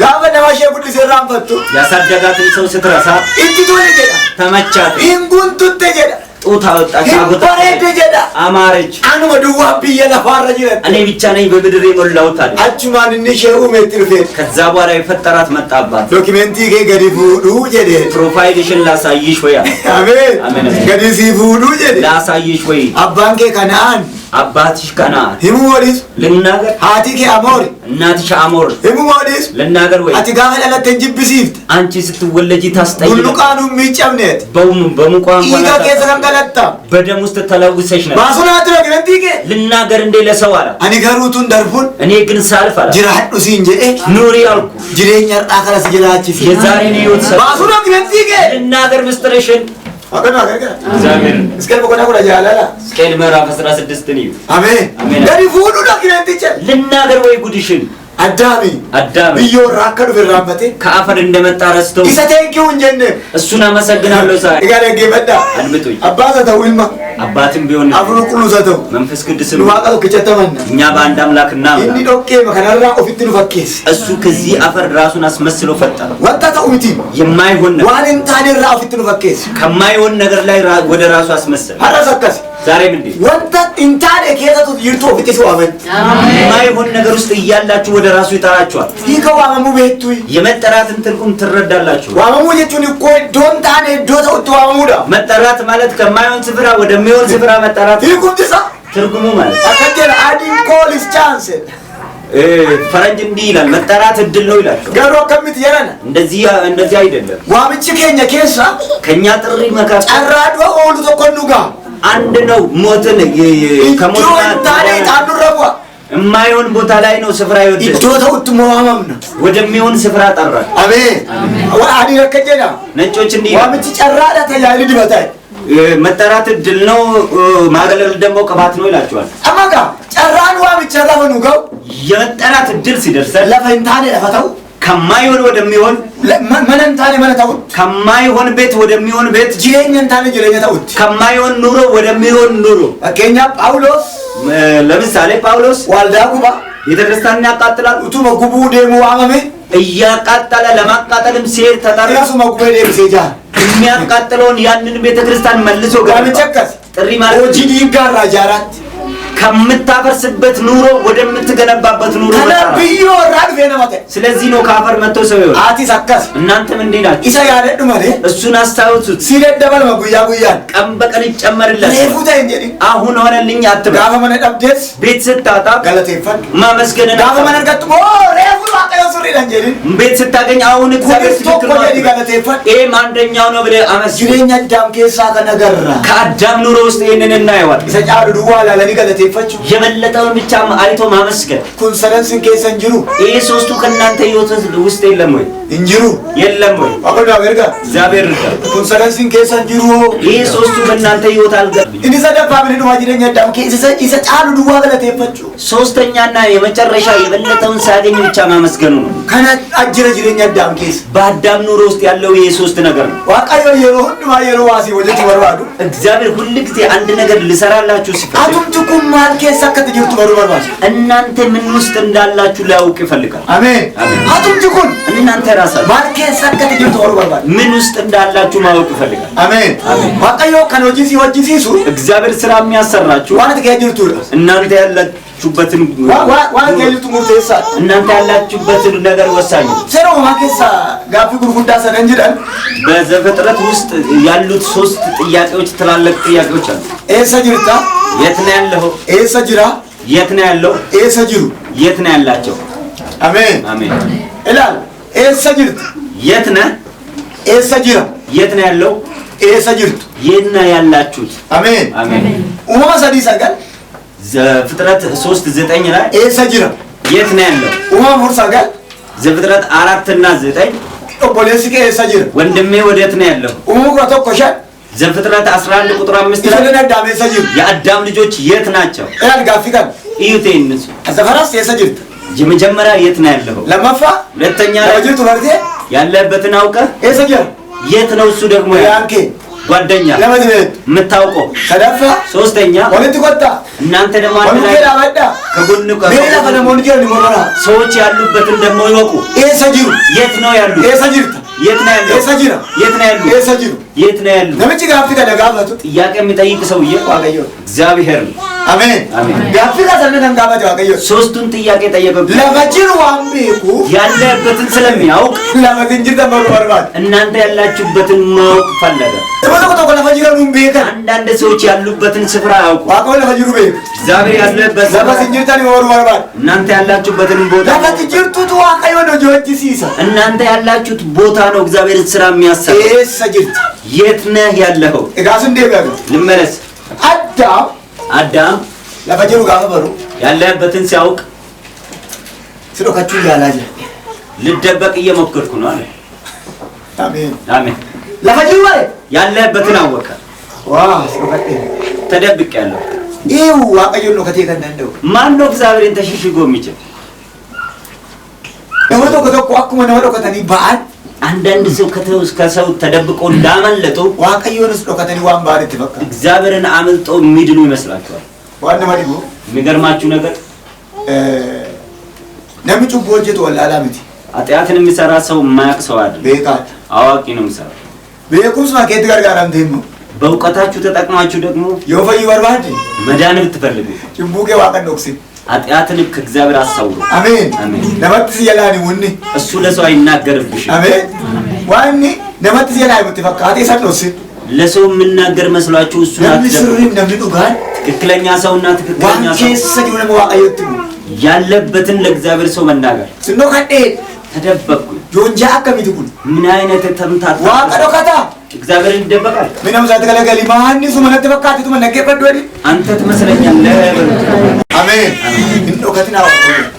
ጋበ ነማሽ ጉድ ሰራን ፈቱ ያሳደጋትን ሰው ስትረሳ እንቲቶ ለጀዳ ተመቻት። እንጉንቱ ተጀዳ ጡት አወጣች አጎታ አማረች። አኑ ወዱዋ ቢየላ ፋረጅ እኔ ብቻ ነኝ በምድር የሞላሁት አለ። አቹማን ንሸው ሜትርፌ ከዛ በኋላ የፈጠራት መጣባት። ዶክመንቲ ገዲፉ ዱ ጀዴ ፕሮፋይልሽን ላሳይሽ ወይ አሜን ገዲሲ ፉዱ ጀዴ ላሳይሽ ወይ አባንኬ ከናን አባትሽ ከነዓን himu modis ልናገር haati kee Amoori እናትሽ አሞር himu modis ልናገር ወይ ati gaafa dhalatte jibbisiifte አንቺ ስትወለጂ ታስጠይቅ bulluqaanu miicamneet በሙቋን dhiiga keessa kan galatta በደም ውስጥ ተለውሰሽ ነበር baasunaatti roginantii kee ልናገር እንደ ለሰው አለ ani garuutuun darbuun እኔ ግን ሳልፍ አለ jiraadhu siin jedhe ኑሪ አልኩ jireenya har'aa kanas jiraachise የዛሬን ህይወት ሰ baasuun roginantii kee ልናገር ምስጥርሽን akkana እግዚአብሔር እስከል በቆና ቆዳ jaalala ስኬል ምዕራፍ 16 ነው ameen gadi fuudhu roginanticha ልናገር ወይ ጉድሽን addaami biyyoorraa akka dhufe irraanfate ከአፈር እንደመጣ ረስቶ isa teenkiውን jenne እሱን አመሰግናለሁ ሳይ egaa dhaggeeffadhaa አድምጡኝ abbaasa ta'u ilma አባትም ቢሆን afuru qullusa ta'u መንፈስ ቅዱስም nu waaqa tokkichatti amanna እኛ በአንድ አምላክ inni እናምናለን dhoqqeema kanarraa ofitti nu fakkeesse እሱ ከዚህ አፈር ራሱን አስመስሎ ፈጠረ wanta ta'u miti የማይሆን ነገር waan hin taanerraa ofitti nu fakkeesse ከማይሆን ነገር ላይ ወደ ራሱ አስመሰለ har'as akkas ዛሬ ምንድን wanta hin taane keessatu jirtu ofitti si waaman የማይሆን ነገር ውስጥ እያላችሁ ወደ ራሱ ይጠራችኋል hiika waamamuu beektu የመጠራትን ትርጉም ትረዳላችሁ waamamuu jechuun ikkoo iddoon taane iddoo ta'utti waamamuudha መጠራት ማለት ከማይሆን ስፍራ ወደሚሆን ስፍራ መጠራት hiikumti isa ትርጉሙ ማለት akka jedha adiin koolis chance ፈረንጅ እንዲህ ይላል መጠራት እድል ነው ይላል garuu akkamitti jedhana እንደዚህ አይደለም waamichi keenya keessa ከኛ ጥሪ መካከል carraa du'a oolu tokko nu ga'a አንድ ነው ሞትን ከሞት iddoo hin taane ixaanurra bu'a የማይሆን ቦታ ላይ ነው ስፍራ ይወድ iddoo ta'utti waamamna ወደሚሆን ስፍራ ጠራን ameen adiin akka jedha ነጮች እንዲህ waamichi carraadha tajaajila dibataa መጠራት እድል ነው ማገልገል ደግሞ ቅባት ነው ይላቸዋል amma gaa carraan waamicha lafa nu ga'u የመጠራት እድል ሲደርሰን lafa hin taane lafa ta'u ከማይሆን ወደሚሆን mana hin taane mana ta'utti ከማይሆን ቤት ወደሚሆን ቤት jireenya hin taane jireenya ta'utti ከማይሆን ኑሮ ወደሚሆን ኑሮ fakkeenyaaf Phaawulos ለምሳሌ ጳውሎስ waldaa gubaa ቤተክርስቲያንን ያቃጥላል utuma gubuu deemuu waamame እያቃጠለ ለማቃጠልም ሲሄድ ተጠራ akkasuma gubee deebisee jira የሚያቃጥለውን ያንን ቤተክርስቲያን መልሶ waamichi akkas ጥሪ ማለት hojii diiggaarraa ijaaraatti ከምታፈርስበት ኑሮ ወደምትገነባበት ኑሮ kana መጣራ biyyoorraa dhufee nama ta'e ስለዚህ ነው ከአፈር መጥቶ ሰው ይሆናል aatis akkas እናንተም እንዲህ ናችሁ isa yaadadhu malee እሱን አስታውሱት si daddabalama guyyaa guyyaan ቀን በቀን ይጨመርለት reefuu ta'e hin jedhin አሁን ሆነልኝ አትበል gaafa mana dhabdees ቤት ስታጣ galateeffadhu ማመስገን gaafa mana argattu moo reefuu waaqayyoon sirriidha hin jedhin ቤት ስታገኝ አሁን እግዚአብሔር kunis tokko jedhi galateeffadhu ይሄም አንደኛው ነው ብለህ አመስግን jireenya addaam keessaa kan agarra ከአዳም ኑሮ ውስጥ ይሄንን እናየዋለን isa caalu duwwaa ilaalanii galateeffachuu የበለጠውን ብቻ አይቶ ማመስገን kun sadansin keessa hin jiru ይሄ ሶስቱ ከእናንተ ህይወት ውስጥ የለም ወይ hin jiru የለም ወይ waaqayyo erga እግዚአብሔር ይርዳል kun sadansin keessa hin jiru ይሄ ሶስቱ በእናንተ ህይወት አልገባም inni sadaffaa bini dhumaa jireenya addaam keessa isa caalu duwwaa galateeffachuu ሶስተኛና የመጨረሻ የበለጠውን ሳያገኝ ብቻ ማመስገኑ ነው kana ajjira jireenya addaam keessa በአዳም ኑሮ ውስጥ ያለው ይሄ ሶስት ነገር ነው waaqayyo yeroo hundumaa yeroo waasii walitti barbaadu እግዚአብሔር ሁሉ ጊዜ አንድ ነገር ልሰራላችሁ ሲፈልግ atumti kun maal keessa akkatti jirtu baruu barbaada እናንተ ምን ውስጥ እንዳላችሁ ሊያውቅ ይፈልጋል ameen atumti kun እናንተ ራሳችሁ maal keessa akkatti jirtu baruu barbaada ምን ውስጥ እንዳላችሁ ማወቅ ይፈልጋል ameen waaqayyo kan hojii si hojjisiisu እግዚአብሔር ስራ የሚያሰራችሁ waan ati keessa jirtudha እናንተ ያላችሁበትን waan ati keessa jirtu murteessaa እናንተ ያላችሁበትን ነገር ወሳኝ ነው seera uumaa keessa gaaffii gurguddaa sadan jedhan በዘፍጥረት ውስጥ ያሉት ሶስት ጥያቄዎች ትላልቅ ጥያቄዎች አሉ eessa jirta የት ነው ያለው eessa jira የት ነው ያለው eessa jiru የት ነው ያላቸው ameen አሜን ilaal eessa jirta የት ነው eessa jira የት ነው ያለው eessa jirtu የት ነው ያላችሁት ameen አሜን uumama sadii sagal ዘፍጥረት 3:9 ላይ eessa jira የት ነው ያለው uumama afur sagal ዘፍጥረት 4 እና 9 obboleessi kee eessa jira ወንድሜ ወዴት ነው ያለው uumama kudha tokko shan ዘፍጥረት 11 ቁጥር 5 ላይ ijoolleen addaam eessa jiru የአዳም ልጆች የት ናቸው ilaal gaaffii kan እዩት እነሱ asafaraas eessa jirta የመጀመሪያ የት ነው ያለው lammaffaa ሁለተኛ lafa jirtu bartee ያለበትን አውቀህ eessa jira የት ነው እሱ ደግሞ yaan kee ጓደኛ lama dibeetu የምታውቀው sadaffaa ሶስተኛ walitti kottaa እናንተ ደግሞ አንድ walitti ላይ dhaabadhaa ከጎን mee lafa namoonni jiran morora ሰዎች ያሉበትን ደግሞ ይወቁ eessa jiru የት ነው ያሉት eessa jirta የት ነው ያለው eessa jira የት ነው ያሉት eessa jiru የት ነው ያሉት namichi gaaffii kana gaafatu ጥያቄ የሚጠይቅ ሰውዬ waaqayyo እግዚአብሔር ነው አሜን ጋፊላ ሰነን ጋባጃ ቀዩ ሶስቱን ጥያቄ ጠየቀው ለፈጅሩ ዋምቢኩ ያለበትን ስለሚያውቅ ለፈጅር ተመሩ ወርባት እናንተ ያላችሁበትን ማወቅ ፈለገ ተመለከቱ ለፈጅሩ ቤከ አንዳንድ ሰዎች ያሉበትን ስፍራ ያውቁ ዋቆ ለፈጅሩ ቤክ እግዚአብሔር ያለበት ለፈጅር ተኒ ወሩ ወርባት እናንተ ያላችሁበትን ቦታ ለፈጅር ቱቱ ዋቀዮ ነው ጆጂ ሲሳ እናንተ ያላችሁት ቦታ ነው እግዚአብሔር ስራ የሚያሰራ ሰጅት የት ነህ ያለኸው እጋስ እንደበሉ ልመለስ አዳም ለፈጅሩ ጋፈሩ ያለበትን ሲያውቅ ስለካቹ ያላጀ ልደበቅ እየሞከርኩ ነው አለ አሜን አሜን ለፈጅሩ ማለት ያለበትን አወቀ ስለካቴ ተደብቅ ያለው ይው ዋቀዮ ነው ከቴ ከነንደው ማን ነው እግዚአብሔርን ተሽሽጎ የሚችል ለወዶ ከተቆ አኩመ ነው ከተኒ ባል አንዳንድ ሰው ከሰው ተደብቆ እንዳመለጡ ዋቀዮንስ ነው ከተኒ ዋን ባል ተፈካ እግዚአብሔርን አመልጦ የሚድኑ ይመስላችኋል ዋና ማዲጎ የሚገርማችሁ ነገር ነምጩ ቦጀት ወላላምቲ አጥያትን የሚሰራ ሰው የማያውቅ ሰው አይደል ቤካት አዋቂ ነው የሚሰራ ቤኩስ ማኬት ጋር ጋራምቴም በእውቀታችሁ ተጠቅማችሁ ደግሞ የወፈይ ወርባድ መዳን ብትፈልጉ ጭምቡቄ ዋቀን ነው ክሲ አጥያትን ከእግዚአብሔር አሳውሩ አሜን ነመጥስ ይላኒ ወኒ እሱ ለሰው አይናገርብሽ አሜን ዋኒ ነመጥስ ይላኒ ወጥፈካቴ ሰጥቶስ ለሰው የምናገር መስሏችሁ እሱ ነብስሩን ነብዱ ጋር ትክክለኛ ሰውና ትክክለኛ ሰው ዋንኬሰ ይወለ ዋቀዮት ያለበትን ለእግዚአብሔር ሰው መናገር ስኖ ከዴ ተደበቅኩ ጆንጃ አከሚትኩን ምን አይነት ተምታት ዋቀዶከታ እግዚአብሔር ይደበቃል ምንም ሳትገለገሊ ማንሱ መነተ በቃቲቱ መነገ በዶዲ አንተ ትመስለኛለህ አሜን እንዶከትና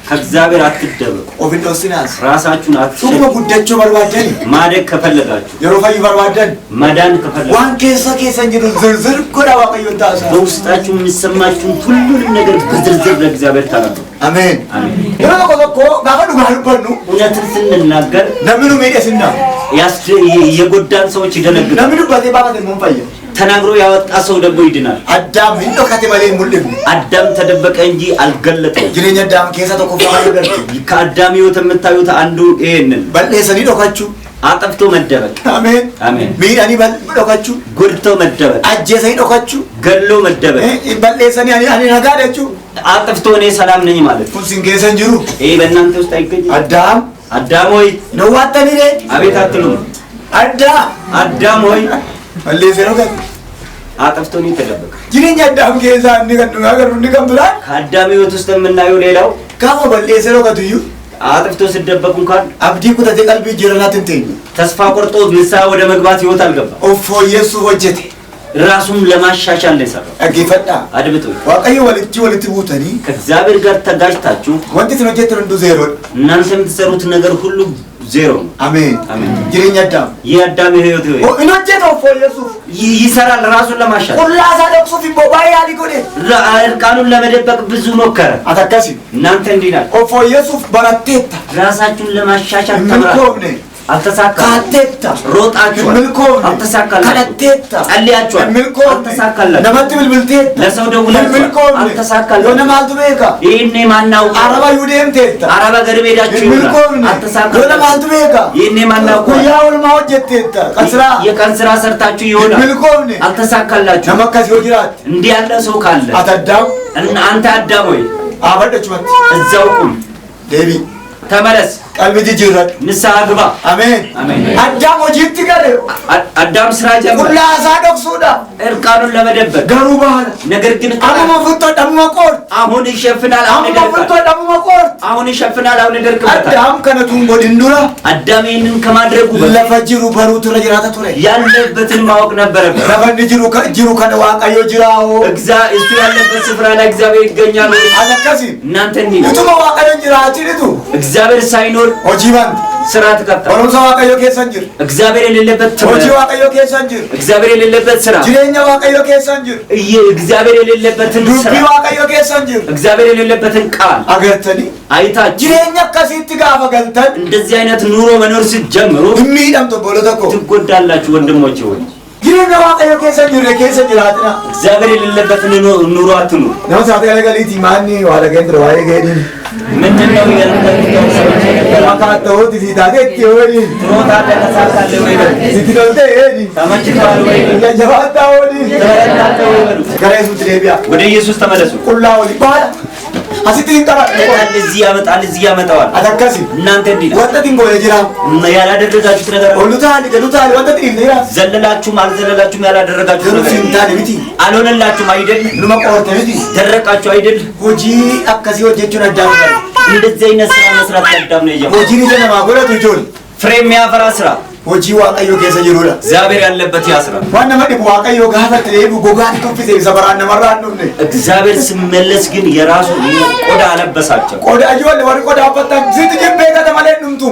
ከእግዚአብሔር አትደበቁ ኦቪንዶስናስ ራሳችሁን አትሸጡ ሱሙ ጉደቾ በርባደን ማደግ ከፈለጋችሁ የሮፋይ በርባደን መዳን ከፈለጋችሁ ዋንኬሰ ከሰንጅሩ ዝርዝር ጎዳ ዋቀዮ ታሳ በውስጣችሁ የሚሰማችሁን ሁሉንም ነገር በዝርዝር ለእግዚአብሔር ተናገሩ አሜን አሜን የሮኮ ጋፈዱ ጋልበኑ እውነትን ስንናገር ለምኑ ሜዲስና የጎዳን ሰዎች ይደነግጣሉ ለምኑ በቴባባተ መንፈየ ተናግሮ ያወጣ ሰው ደግሞ ይድናል አዳም እንዶከተ በላይ ሙልም አዳም ተደበቀ እንጂ አልገለጠው ጅሬኛ አዳም ከሰ ተቆፋ ነገር ከአዳም ህይወት የምታዩት አንዱ ይሄንን በለሰኒ ዶካቹ አጥፍቶ መደበቅ አሜን አሜን ሚዳኒ ዶካቹ ጎድቶ መደበቅ አጀሰይ ዶካቹ ገሎ መደበቅ በለሰኒ አኒ ነጋደቹ አጥፍቶ እኔ ሰላም ነኝ ማለት ኩንሲን ከሰንጅሩ ይሄ በእናንተ ውስጥ አይገኝም አዳም ሆይ ነው ዋተኒ ነ አቤት አትሉም አዳም ሆይ በለሰኒ ነው አጥፍቶ ነው ተደበቀ ጅሬኛ አዳም ከዛ እንገዱ ነገር እንገምብላ ከአዳም ህይወት ውስጥ የምናየው ሌላው ካሞ በለሰኒ ነው ከትዩ አጥፍቶ ሲደበቁ እንኳን አብዲ ኩተ ቀልቢ ጅረናት እንተኝ ተስፋ ቆርጦ ንስሐ ወደ መግባት ህይወት አልገባ ኦፎ ኢየሱስ ወጀቴ ራሱን ለማሻሻል ነው የሰራው አገፈጣ አድብጡ ዋቀዩ ወልቲ ቡተኒ ከእግዚአብሔር ጋር ተጋጭታችሁ ወንት ነው ጀተሩ እንዱ ዜሮ እናንተ የምትሰሩት ነገር ሁሉ ዜሮ ነው አሜን አሜን ጅሬኛ አዳም የአዳም ህይወት ኢኖጀቶ ኦፎ ኢየሱስ ይሰራል ራሱን ለማሻሻል ሁላሳ ደቅሱ ፊቦባይ ያሊጎዴ እርቃኑን ለመደበቅ ብዙ ሞከረ አታካሲ እናንተ እንዲህ ናችሁ ኦፎ ኢየሱስ በራቴታ ራሳችሁን ለማሻሻል ምንኮብኔ አልተሳካም ካቴታ ሮጣችሁ ምንኮብኔ አልተሳካም ካቴታ ጸልያችሁ ምንኮብኔ አልተሳካም ነመት ብልብልቴታ ለሰው ደውላችሁ ምንኮብኔ አልተሳካም ዮነ ማልቱ ቤካ ይሄኔ ማናው አረባ ይሁዴም ቴታ አረባ ገር ሄዳችሁ ምንኮብኔ አልተሳካም ዮነ ማልቱ ቤካ ይሄኔ ማናው ኩያውን ማወጀቴታ ቀስራ የቀን ስራ ሰርታችሁ ይሆናል ምንኮብኔ አልተሳካላችሁ ነመካስ ይወጅራት እንዲህ ያለ ሰው ካለ አታዳም አንተ አዳም ሆይ አበደች መት እዛው ቁም ዴቢ ተመለስ ቀልብ ጅጅራት ንስሐ ግባ አሜን አሜን አዳም ወጂት ገለ አዳም ስራ ጀመረ ሁላሳ ደቅሱዳ እርቃኑን ለመደበቅ ገሩ ባህል ነገር ግን አሁን ፍቶ ደሙ መቆር አሁን ይሸፍናል አሁን ፍቶ ደሙ መቆር አሁን ይሸፍናል አሁን ይደርቅበታል አዳም ከነቱን ጎድንዱራ አዳም ይሄንን ከማድረጉ ለፈጅሩ በሩት ረጅራታ ቱረ ያለበትን ማወቅ ነበረበት ለፈንጅሩ ከጅሩ ከነዋቃዮ ጅራው እሱ ያለበት ስፍራ ላይ እግዚአብሔር ይገኛል አለከሲ እናንተ እንዲህ እቱ ዋቃዮ ጅራቲቱ እግዚአብሔር ሳይኖር ኦጂባን ስራ ተቀጣ ወሮሳ ዋቃዮ ከሰንጅር እግዚአብሔር የሌለበት ኦጂ ዋቃዮ ከሰንጅር እግዚአብሔር የሌለበት ስራ ጅሬኛ ዋቃዮ ከሰንጅር እግዚአብሔር የሌለበትን ስራ ዱቢ ዋቃዮ ከሰንጅር እግዚአብሔር የሌለበትን ቃል አገርተኒ አይታችሁ ጅሬኛ ከሲት ጋር ገልተን እንደዚህ አይነት ኑሮ መኖር ስትጀምሩ የሚደምቶ ቦለተኮ ትጎዳላችሁ ወንድሞቼ ሆይ ጅሬኛ ዋቃዮ ከሰንጅራትና እግዚአብሔር የሌለበትን ኑሮ አትኑሩ ነው ሳተገለገሊቲ ማኒ ዋለገንድሮ ዋይገዲን ምንድነው ማካተው ዲታቴ ቲዮሪ ትሮታ ተሳካለ ወይ ዲታቴ ኤዲ ተመችቷል ወይ ለጀባታ ወዲ ተረታተ ወይ ከሬሱ ትሬቢያ ወደ ኢየሱስ ተመለሱ። ቁላው ሊባል አሲቲ እንቀራ እዚህ ያመጣል እዚህ ያመጣዋል። አተካሲ እናንተ እንዲህ ወጣቲን ጎለ ጅራ ያላደረጋችሁት ነገር ሉታሊ ወጣቲ እንዲራ ዘለላችሁም አልዘለላችሁም ያላደረጋችሁት ነገር ሲንታኒ ቢቲ አልሆነላችሁም አይደል? ለማቆርተ ቢቲ ደረቃችሁ አይደል? ሆጂ አካሲ ወጀቹን አዳም እንደዚህ አይነት ስራ መስራት ያዳም ነው የጀመረው። ሆጂ ሊጀና ማጎረቱ ጆል ፍሬ የሚያፈራ ስራ ሆጂ ዋቀዮ ከሰ ጅሩላ እግዚአብሔር ያለበት ያ ስራ ዋና ማዲ ዋቀዮ ጋፈት ለይቡ ጎጋት ኩፍሴ ሰበራና መራን ነው እግዚአብሔር ሲመለስ ግን የራሱ ቆዳ አለበሳቸው። ቆዳ ጆል ወር ቆዳ አፈታን ዝትጀበ ከተማለን ኑምቱ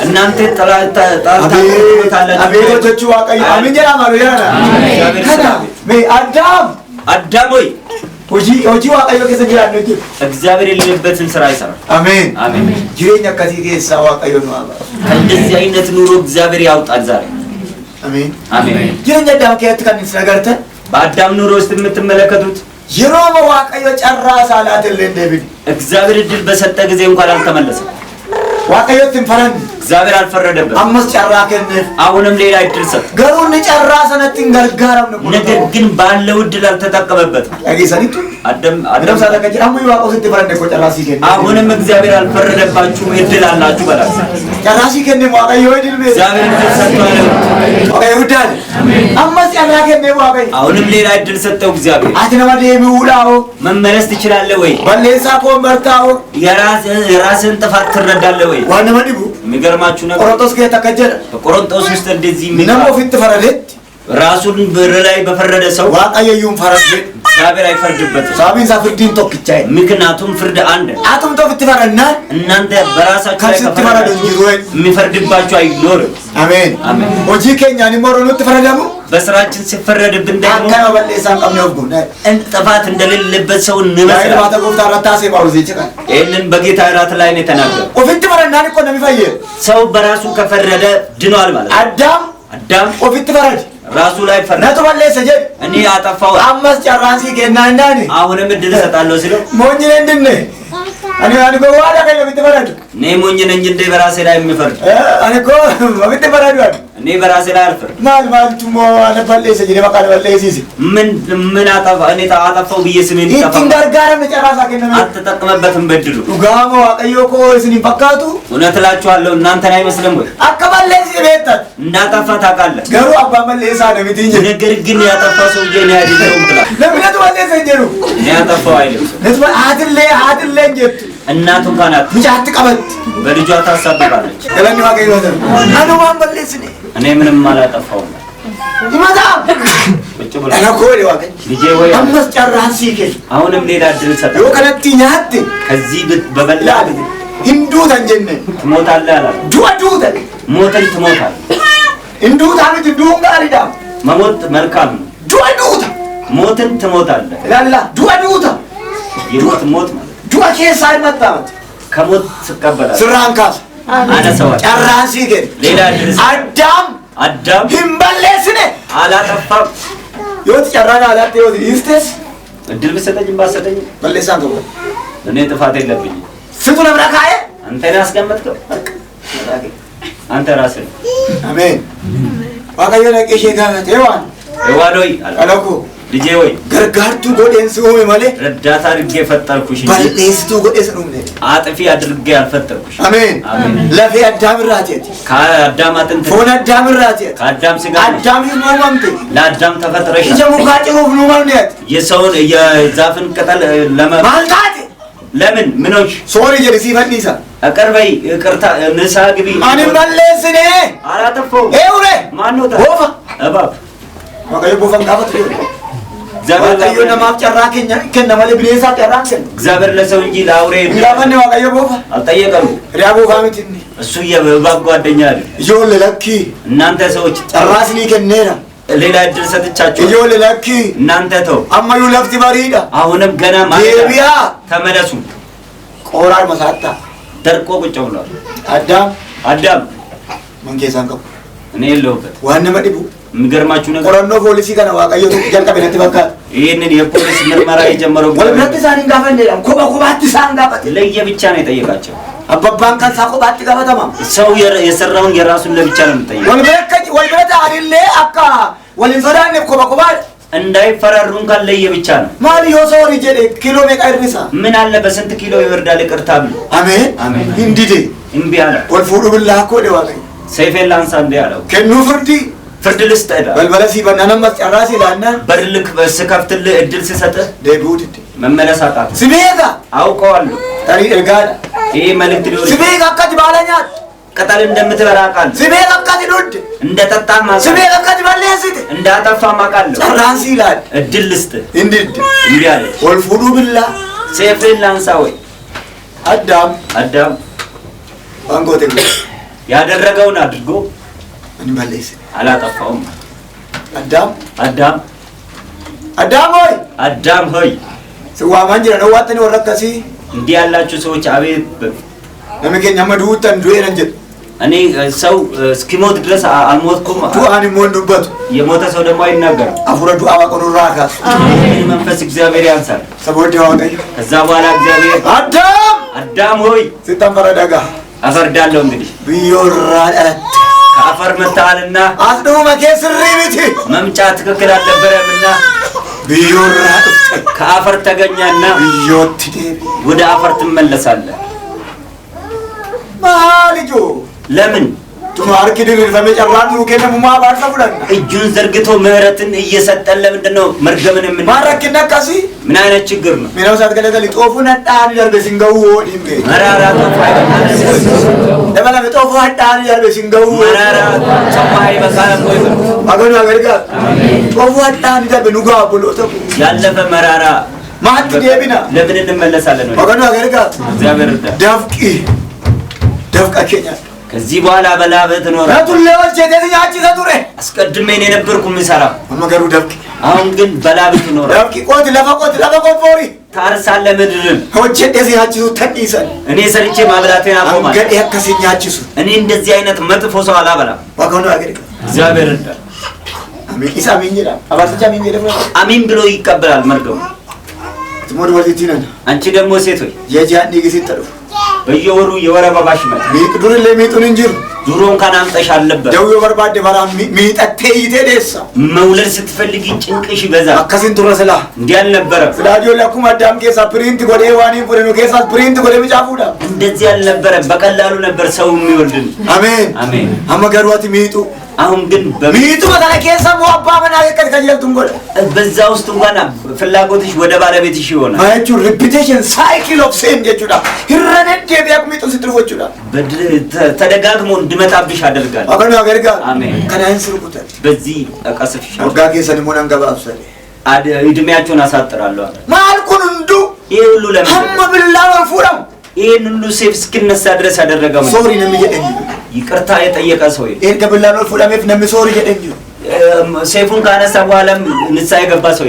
እናንተ ታላላችሁ አቤቶቹ ዋቀዮ አሚንጀራ ማሉ ያና ከና ሜ አዳም ሆይ ሆጂ ዋቀዮ ከሰ ጅራን ነው እግዚአብሔር የሌለበትን ስራ ይሰራል። አሜን አሜን። ጅሬኛ ከሲ ከሳ ዋቀዮ ነው አባ እንደዚህ አይነት ኑሮ እግዚአብሔር ያውጣል ዛሬ። አሜን አሜን። ጅሬኛ ዳም ከየት ከንስ ነገርተ በአዳም ኑሮ ውስጥ የምትመለከቱት የሮማ ዋቀዮ ጨራሳ አላተለ ዴቪድ እግዚአብሔር እድል በሰጠ ጊዜ እንኳን አልተመለሰም። ዋቀዮ ትንፈረን እግዚአብሔር አልፈረደበትም። አምስት ጨራከን አሁንም ሌላ እድል ሰጠ። ገሩን ጨራሰነትን ገልጋራም ነው ነገር ግን ባለው እድል አልተጠቀመበትም። ያጌሰኒቱ አደም ሳላ ከጅራሙ ይዋቀው ስትፈረን እኮ ጨራሲ ከን አሁንም እግዚአብሔር አልፈረደባችሁም፣ እድል አላችሁ በላችሁ። ጨራሲ ከን ዋቀዮ እድል ቤ እግዚአብሔር እድል ሰጥቷል። ዋቀዮ ይወዳል። አምስት ጨራከን ነው ዋቀዮ አሁንም ሌላ እድል ሰጠው እግዚአብሔር። አትነማ ደሚውላው መመለስ ትችላለህ ወይ? በሌሳ ኮንበርታው የራስን ጥፋት ትረዳለህ ወይ? ዋና ማዲቡ የሚገርማችሁ ነገር ቆሮንቶስ ከተከጀለ በቆሮንቶስ ውስጥ እንደዚህ ነሞ ፊት ፈረደት ራሱን በር ላይ በፈረደ ሰው ዋቀየዩን ፈረደ እግዚአብሔር አይፈርድበትም። ሳቢን ሳፍርዲን ቶክቻይ ምክንያቱም ፍርድ አንድ አቱም ቶ ፊት ፈረና እናንተ በራሳችሁ ላይ ከፈረደ እንጂሮይ የሚፈርድባችሁ አይኖርም። አሜን አሜን። ሆጂ ከኛኒ ሞሮኑ ተፈረደሙ በስራችን ሲፈረድብን ደግሞ አካና በሌሳን ቀምነው ጉና ጥፋት እንደሌለበት ሰው እንመስላለን። ባታ ጎፍታ ረታሴ ባውዚ ይችላል። ይሄንን በጌታ እራት ላይ ነው የተናገረው። ኦፊት ፈረናኒ እኮ ነው የሚፈየው። ሰው በራሱ ከፈረደ ድኗል ማለት ነው። አዳም ኦፊት ፈረደ ራሱ ላይ ፈረደ። ነቱ በሌሰ ጀ እኔ አጠፋው አምስት ጨራሲ ከናናኒ አሁንም እድል እሰጣለሁ ሲለው ሞኝ ነኝ እንዴ እኔ በኋላ ከለ ፊት ፈረደ እኔ ሞኝ ነኝ እንዴ በራሴ ላይ የሚፈርድ እኔ እኮ ፊት ፈረደ እኔ በራሴ ላይ አልፈርድ ማልቱ አነ በሌሰ ጀ በቃ በሌሰ ምን አጠፋ እኔ አጠፋው ብዬ ስሜን ይጥን ጋርጋራም ጨራሳ ከነና አትጠቅመበትም በድሉ ዱጋሞ ዋቀዮ ኮ እስኒ ፈካቱ እውነት እላችኋለሁ እናንተን አይመስልም ወይ? አከባለዚ ቤታት እንዳጠፋ ታውቃለህ። ገሩ አባ መለሳ ነው ምትኝ ነገር ግን ያጠፋ ሰውዬ ነው ያደረው ብላ ለምነቱ ወለሰ ጀሩ እኔ ያጠፋው አይደለም። ለቱ አድለ እንጀት እናቱ እንኳን ምጫት ቀበት በልጇ ታሳብባለች። ለምን ዋቀዮ ነው አኑ ማን በለስኒ እኔ ምንም አላጠፋውም። ይመጣ ቁጭ ብሎ እኔ እኮ ይዋቀኝ ልጄ ወይ አምስት ጨራሲ ከ አሁንም ሌላ እድል ሰጠው። ወከለቲ ኛት ከዚህ በበላ hindu tanjenne ትሞታለህ አላለ። ዱአዱተ ሞትን ትሞታለህ። hindu ታኑት ዱንጋሪዳ መሞት መልካም ነው። ዱአዱተ ሞትን ትሞታለህ ላላ ዱአዱተ የሞት ሞት ማለት ዱአ ከሳ ይመጣት ከሞት ትቀበላለህ። ስራንካስ አነሰዋል ጨራሲ ግን ሌላ እድል አዳም ሂምበለስነ አላጠፋም። ይወት ጨራና አላጥ ይወት ይስቴስ እድል ብትሰጠኝ ባሰጠኝ በለሳን ነው እኔ ጥፋት የለብኝም። ስንቱ ነብራካየ አንተ ያስቀመጥከው አንተ ራስህ። አሜን ዋቀዮ ነቄሽ ጋመት ይዋን ይዋዶይ አለኩ ልጄ ወይ ገርጋርቱ ጎዴን ሲሆን ማለ ረዳት አድርጌ ፈጠርኩሽ እንጂ በለስቱ ጎዴስ ነው አጥፊ አድርጌ አልፈጠርኩሽ። አሜን ለፊ አዳም ራቴት ከአዳም አጥንት ፎን አዳም ራቴት ከአዳም ስጋ አዳም ይሞማምት ለአዳም ተፈጥረሽ ጀሙካጭ ሁሉ ማለት የሰውን የዛፍን ቅጠል ማልታት ለምን ምኖች ሶሪ ጀርሲ ፈዲሳ አቀርበይ ይቅርታ ንስሐ ግቢ። አን መለስኔ አላጠፋው ኤውሬ ማነው ቦፋ እባብ ወቀይ ቦፋን ጋፈት እግዚአብሔር ለማፍ ጨራከኛ ከነማለ ብሌሳ ጨራከኝ እግዚአብሔር ለሰው እንጂ ለአውሬ ለማን ወቀይ ቦፋ አልጠየቀም። ሪያ ቦፋ ምትኒ እሱ የእባብ ጓደኛ አይደል። ይጆል ለኪ እናንተ ሰዎች ጨራስኒ ከነራ ሌላ እድል ሰጥቻችሁ ይጆል ለኪ እናንተ ተው አማዩ ለፍቲ ባሪዳ አሁንም ገና ማለዳ ተመለሱ። ቆራር መሳታ ደርቆ ቁጭ ብሏል። አዳም አዳም መንኬሳን ቀው እኔ የለሁበት ዋና መዲቡ የሚገርማችሁ ነገር ቆሮኖ ፖሊሲ ጋር ዋቀዩ ጀልቀበለት በቃ ይሄንን የፖሊስ ምርመራ የጀመረው ወልብረት ሳኒ ጋፈን ኮባ አትሳን ጋፈት ለየብቻ ነው የጠየቃቸው አባባን ካን ሳቆ ባጥ ጋፈተማ ሰው የሰራውን የራሱን ለብቻ ነው የጠየቀው ወልብረት አይደለ አካ ወልን ሶዳን ኮባ እንዳይፈራሩን ካለ ለየብቻ ነው ማን ይወሰው ይጀደ ኪሎ ሜትር ይርሳ ምን አለ በስንት ኪሎ ይወርዳል ይቅርታ ብሎ አሜን አሜን እንዲዴ እምቢ አለ ወልፉዱ ብላህ እኮ ደዋለ ሰይፌን ላንሳ እንዴ አለው ከኑ ፍርድ ልስጠዳ በልበለሲ በእናንተ ጨራሲ ላና በርልክ በስከፍትልህ እድል ሲሰጥ ደቡት መመለስ አቃተ ስሜጋ አውቀዋለሁ ታሪ እርጋዳ ይሄ መልእክት ሊሆን ስሜጋ አቃት ባለኛት ቅጠል እንደምትበላ ቃል ስሜጋ አቃት ዱድ እንደጠጣ ማቃል ስሜጋ አቃት ባለያሲት እንዳጠፋ ማቃለሁ ጨራሲ ይላል እድል ልስጥ እንዲድ እንዴ አለ ወልፉዱ ብላ ሰይፌን ላንሳ ወይ አዳም አንጎቴ ያደረገውን አድርጎ እንመለስ አላጠፋውም አዳም ሆይ ስዋ ማንጀራ ነው ዋተን ወረከሲ እንዲህ ያላችሁ ሰዎች አቤት ለምከኛ መዱተን ዱየነንጀ እኔ ሰው እስኪሞት ድረስ አልሞትኩም ዱአን ሞንዱበት የሞተ ሰው ደግሞ አይናገርም አፉረ ዱአ ወቀኑ ራካስ መንፈስ እግዚአብሔር ያንሳል ሰቦድ ያወቀኝ ከዛ በኋላ እግዚአብሔር አዳም ሆይ ሲተንፈረዳጋ አፈርዳለሁ እንግዲህ ቢዮራለት ከአፈር መታልና አስደው መከስሪብቲ መምጫ ትክክል አልነበረምና ቢዮራለት ከአፈር ተገኛና ቢዮትዴ ወደ አፈር ትመለሳለህ ማልጆ ለምን ቱማርክ ድል ፈመጨራኑ ከነሙማ ባርሰቡለን እጁን ዘርግቶ ምህረትን እየሰጠን ለምንድነው መርገምን ምን ማረክና ካሲ ምን አይነት ችግር ነው ምን ነው ሳትገለገል ጦፉን አጣን ይላል በሲንጋው ወዲም መራራ ደበላ ጦፉ አጣን ይላል በሲንጋው መራራ ሰማይ በካለም ወይ አገኑ አገርጋ ጦፉ አጣን ይላል በኑጋ ብሎ ተቁ ያለፈ መራራ ማት ደቢና ለምን እንመለሳለን ነው አገኑ አገርጋ እግዚአብሔር ደፍቃ ከኛ ከዚህ በኋላ በላበት ነው ለቱለዎች የተኛች ዘቱሬ አስቀድሜ እኔ ነበርኩ ምሰራ መገሩ ደፍቂ አሁን ግን በላበት ነው ደፍቂ ቆት ለፈቆፎሪ ታርሳለ ምድርን ሆቼ ደዚያችሁ ተዲሰን እኔ ሰርቼ ማብላቴን አቆማለሁ ገድ ያከሰኛችሁ እኔ እንደዚህ አይነት መጥፎ ሰው አላበላም ወገኑ አገርጋ እግዚአብሔር እንደ አሜን ኢሳሚን ይላል አባሰቻ ሚን ይደፈ አሜን ብሎ ይቀበላል መርገሙ ትሞድ ወዲቲና አንቺ ደግሞ ሴት ሆይ የጃኒ ግዜ ተደፉ በየወሩ የወረባባሽ መጥ ሚጥዱን ለሚጡን እንጂ ዱሮን ካናምጠሽ አለበት ደው የበርባደ ባራ ሚጠቴ ይተደሳ መውለድ ስትፈልጊ ጭንቅሽ ይበዛል አከሲን ተረሰላ እንዲያል ነበር ፍላዲዮ ለኩም አዳም ኬሳ ፕሪንት ጎዴ ዋኒ ወደኑ ኬሳ ፕሪንት ጎዴ ብጫፉዳ እንደዚህ ያል ነበር በቀላሉ ነበር ሰው የሚወልድን አሜን አሜን አመገሯት ሚጡ አሁን ግን ሚጡ በተለ ኬሳ ወአባ መናገር ከጀልቱን ጎዴ በዛ ውስጥ እንኳን ፍላጎትሽ ወደ ባለቤትሽ ይሆናል ማይቹ ሪፒቴሽን ሳይክል ኦፍ ሴም ጀቹዳ ይረነድ የቢያቁሚጡ ስትልፎቹዳ ተደጋግሞ እንድመጣብሽ አደርጋለሁ አገኑ አገርጋ አሜን ከናይን ስርቁተ በዚህ አቀስፍሽ ወጋጌ ሰለሞን አንገባብሰለ እድሜያቸውን አሳጥራለሁ አለ ማልኩን እንዱ ይሄ ሁሉ ለምን ሐመ ቢላህ ወልፉራም ይሄን ሁሉ ሴፍ እስኪነሳ ድረስ ያደረገው ሶሪ ነው የሚየደኝ ይቅርታ የጠየቀ ሰው ይሄ ከቢላህ ወልፉራም ነው ሶሪ የደኝ ሴፉን ካነሳ በኋላ ንሳ የገባ ሰው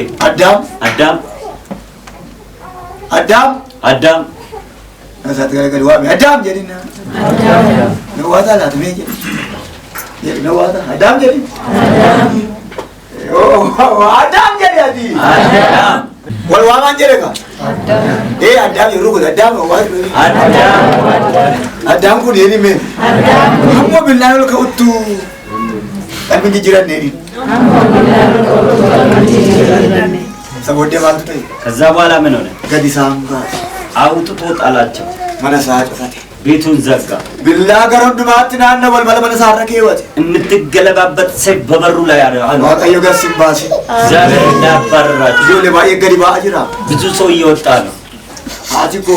አዳም አሳት ገለገል ዋሚ አዳም ጀዲና ነው ዋታላት ሜጀ የነዋታ አዳም ጀዲ አዳም ጀዲ አዳም ወልዋማን ጀረጋ አዳም ይሩቁ አዳም ዋት አዳም ኩን የኒ ምን አሞ ቢላል ከውቱ አንቺ ጅራን ነኝ ሰቦዴ ማለት ነው ከዛ በኋላ ምን ሆነ ገዲሳምባ አውጥቶ ጣላቸው መነሳጭ ፈቴ ቤቱን ዘጋ ቢላ ገረም ድማትና ነው ወልበለ መነሳረከ ይወት እንድትገለባበት ሰይፍ በበሩ ላይ አለ ዋቀዮ ገስባሲ እግዚአብሔር እንዳባረራችሁ ጆሌ ባየ ገዲባ አጅራ ብዙ ሰው እየወጣ ነው አቲኮ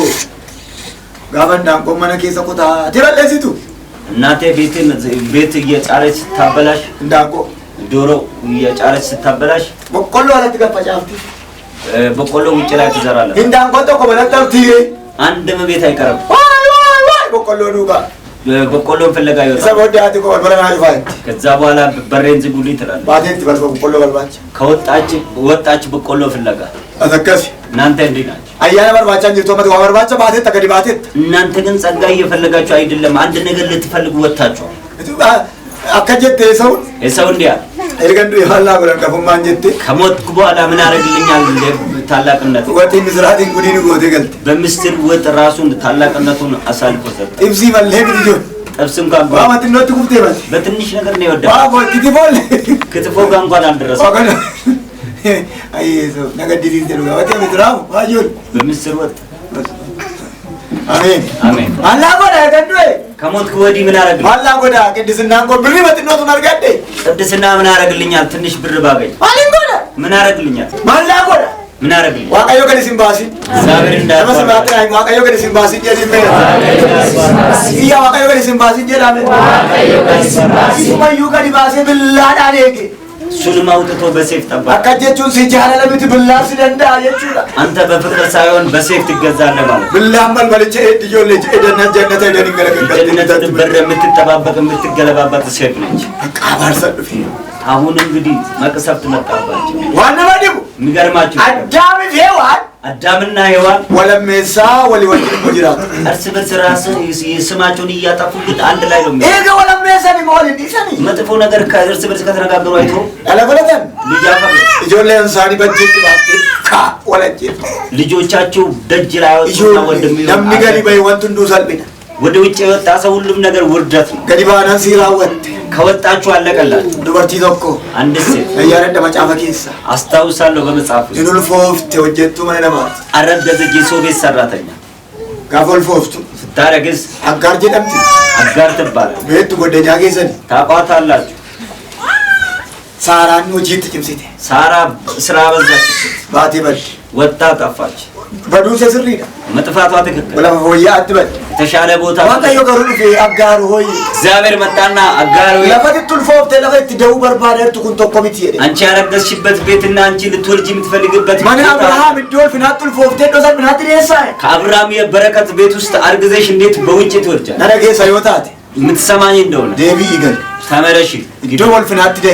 ጋበንዳን ቆመነ ከሰ ቆታ ትበለሲቱ እናቴ ቤት እየጫረች ስታበላሽ እንዳቆ ዶሮ እየጫረች ስታበላሽ በቆሎ አለት ገፋጫፍቲ በቆሎ ውጭ ላይ ትዘራለህ እንዳንቆጦ ቆበለጣው ትይሬ አንድም ቤት አይቀርም ዋይ በቆሎ ዱጋ በቆሎን ፍለጋ ይወጣል ሰቦዴ አቲኮ ወልበለ አይፋይ ከዛ በኋላ በሬን ዝጉልኝ ትላለህ ባቴት በቆሎ በልባች ወጣች በቆሎ ፍለጋ አዘከስ እናንተ እንዴ ናችሁ አያና በርባቻ እንጂ ቶመት ወበርባቻ ባቴት ተገዲ ባቴት እናንተ ግን ጸጋ እየፈለጋችሁ አይደለም አንድ ነገር ልትፈልጉ ወጣችሁ አከጀት የሰው እንዲያ እርገንዱ ይኋላ ጎረን ከፉማን ጀት ከሞትኩ በኋላ ምን አረግልኛል ታላቅነት ወጥ ምስራትን ጉዲን ጎቴ ገልጥ በምስጢር ወጥ ራሱን ታላቅነቱን አሳልፎ ሰጠ። ጥብሲ መለክ ልጆ ጥብስ እንኳን ባማት ነው ትኩፍቴ ባል በትንሽ ነገር ነው ይወዳ ባቦ ክትፎል ክትፎ ጋር እንኳን አልደረሰም። አይዞ ነገዲት ይተሉ ወጥ ምድራው ዋጁል በምስጢር ወጥ አሜን አሜን። አላህ ጎዳ ገንዶይ ከሞትኩ ወዲህ ምን አረግልኝ? አላህ ጎዳ ቅድስና እንኳን ብር በትኖቱ ነርጋዴ ቅድስና ምን አረግልኛል? ትንሽ ብር ባገኝ አሊን ጎዳ ምን አረግልኛል? አላህ ጎዳ ምን አረግልኝ? ዋቀዮ ከደ ሲምባሲ እግዚአብሔር ለመስማት ላይ ዋቀዮ ከደ ሲምባሲ ጀዲሜ ያ ዋቀዮ ከደ ሲምባሲ ጀዳሜ ዋቀዮ ከደ ሲምባሲ ሱማዩ ከዲ ባሴ ብላዳ ዴክ እሱንም አውጥቶ በሴፍ ጠባ። አካጀቹን ሲጃለ ለምት ብላስ ደንዳ የቹላ አንተ በፍቅር ሳይሆን በሴፍ ትገዛለህ ማለት ብላማል መልቼ እድጆል ጀነት ጀነት አይደን ይገለገል ጀነት በር የምትጠባበቅ የምትገለባበት ሴፍ ነች። አቃባር ሰልፊ አሁን እንግዲህ መቅሰፍት መጣባቸው። ዋና ማዲቡ የሚገርማችሁ አዳምና ሔዋን ወለሜሳ ወሊወጅ ሙጅራት እርስ በርስ ራስ ስማቸውን እያጠፉ ግን አንድ ላይ ነው። ይሄ ወለሜሳ ሊሞል እንዲሰኒ መጥፎ ነገር ከእርስ በርስ ከተነጋገሩ አይቶ አለበለተን ልጃፈር ልጆለን ሳኒ በጅት ባቲ ካ ወለጅ ልጆቻቸው ደጅ ላይ ወጥተው ወንድም ለምገሪ በይወንቱ እንዱሰልብና ወደ ውጭ የወጣ ሰው ሁሉም ነገር ውርደት ነው። ገዲባናን ሲራወት ከወጣችሁ አለቀላችሁ። ዱበርቲ ቶኮ አንድ ሴት ያረደ መጫፈ ኬሳ አስታውሳለሁ በመጽሐፍ ውስጥ ኢኑልፎፍት ወጀቱ ማለማት አረገዘች የሰው ቤት ሰራተኛ ጋፎልፎፍቱ ስታረግዝ አጋር ጀደምቲ አጋር ትባል ቤት ጎደኛ ጌሰን ታቋታላችሁ። ሳራን ወጂት ጭምሲቴ ሳራ ስራ በዛች ባቲ በድ ወጣ ጠፋች። በዱሴ ስሪዳ መጥፋቷ ትክክል ወላ ሆያ አትበል የተሻለ ቦታ ዋቀዮ ገሩ አጋር ሆይ እግዚአብሔር መጣና አጋር ሆይ ለፈትቱል ፎፍተ ለፈት ደው በርባደርቱ ኩንቶ ኮሚቴ አንቺ ያረገዝሽበት ቤትና አንቺ ልትወልጂ የምትፈልግበት ማን አብርሃም ዲዮል ፍናቱል ፎፍተ ዶሰን ፍናት ዴሳ ከአብርሃም የበረከት ቤት ውስጥ አርግዘሽ እንዴት በውጭ ትወልጃለሽ? ነረጌ ሳይወታት የምትሰማኝ እንደሆነ ዴቢ ይገል ተመለሽ ዲዮል ፍናት ዴ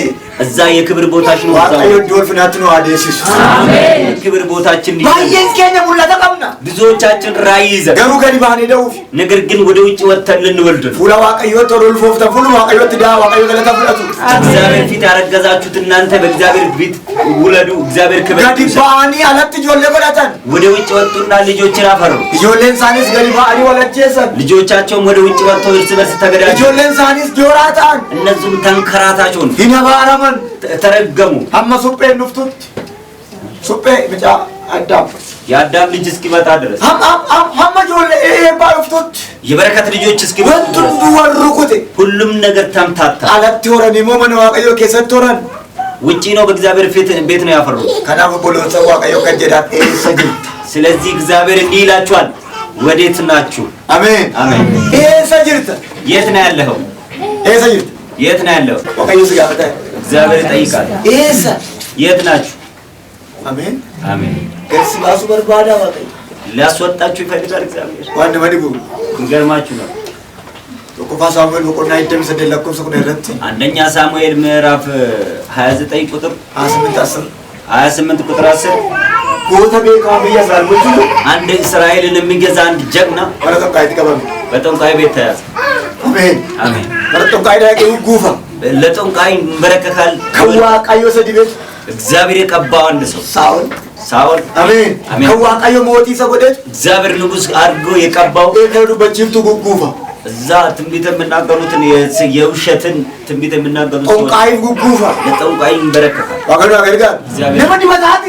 እዛ የክብር ቦታሽ ነው። ዋቀዮ ዲዮል ፍናት ነው አዴሲስ አሜን። የክብር ቦታችን ነው። ባየንከኝ ሙላ ተቀምና ብዙዎቻችን ራእይ ይዘን ገሩ ገዲባኔ ደው ነገር ግን ወደ ውጭ ወጥተን ልንወልድ ነው። ፉላ ዋቀዮ ቶሎል ፎፍተ ፉሉ ዋቀዮ ትዳ ዋቀዮ ገለታ ፍለቱ እግዚአብሔር ፊት ያረገዛችሁት እናንተ በእግዚአብሔር ፊት ውለዱ። እግዚአብሔር ክብር ገዲባኒ አለት ጆለ ጎዳታን ወደ ውጭ ወጡና ልጆችን አፈሩ። ጆሌን ሳኒስ ገዲባኒ ወለጀሰን ልጆቻቸውም ወደ ውጭ ወጥተው እርስ በርስ ተገዳደሉ። ጆሌን ሳኒስ ጆራታን እነዚህም ተንከራታቸውን ሂነባራመን ተረገሙ። አማ ሱጴ ንፍቱት ሱጴ ብቻ አዳም የአዳም ልጅ እስኪመጣ ድረስ አማ ጆሌ ባፍቱት የበረከት ልጆች እስኪመጡ ወንቱ ወሩኩት ሁሉም ነገር ተምታታ። አለት ወረኒ ሞመን ዋቀዮ ከሰቶራን ውጪ ነው በእግዚአብሔር ቤት ነው ያፈሩት። ከናፈ ቦሎተ ዋቀዮ ከጀዳት ሰጅ ስለዚህ እግዚአብሔር እንዲህ ይላችኋል፣ ወዴት ናችሁ? አሜን አሜን። ሰጅርተ የት ነው ያለኸው? ሰጅርተ የት ነው ያለው? ዋቀዮ ስጋታ እግዚአብሔር ይጠይቃል። የት ናችሁ? አሜን አሜን። ገስ ባሱ በርባዳ ዋቀዮ ሊያስወጣችሁ ይፈልጋል እግዚአብሔር። ዋን መዲቡ እንገርማችሁ ነው። ወቆፋ ሳሙኤል ወቆና ይደም ሰደለኩም ሰኩነ ረቲ አንደኛ ሳሙኤል ምዕራፍ 29 ቁጥር 28 ቁጥር 10 ጎተ ቤካ በያሳልኩ አንድ እስራኤልን የሚገዛ አንድ ጀግና ወለጠቃይ ተቀበሉ በጠንቋይ ቤት ተያዘ። አሜን አሜን። ወለጠቃይ ዳቂ ጉፋ ለጠንቋይ ይንበረከካል። ከዋቃዮ ሰዲቤት እግዚአብሔር የቀባው አንድ ሰው ሳኦል አሜን ከዋቃዮ ሞቲ ሰጎደት እግዚአብሔር ንጉስ አድርጎ የቀባው ከዱ በጅምቱ ጉጉፋ እዛ ትንቢት የምናገሩትን የውሸትን ትንቢት የምናገሩት ጠንቋይ ጉጉፋ ለጠንቋይ ይንበረከካል። ዋቀዮ አገርጋር ለምን ይመጣት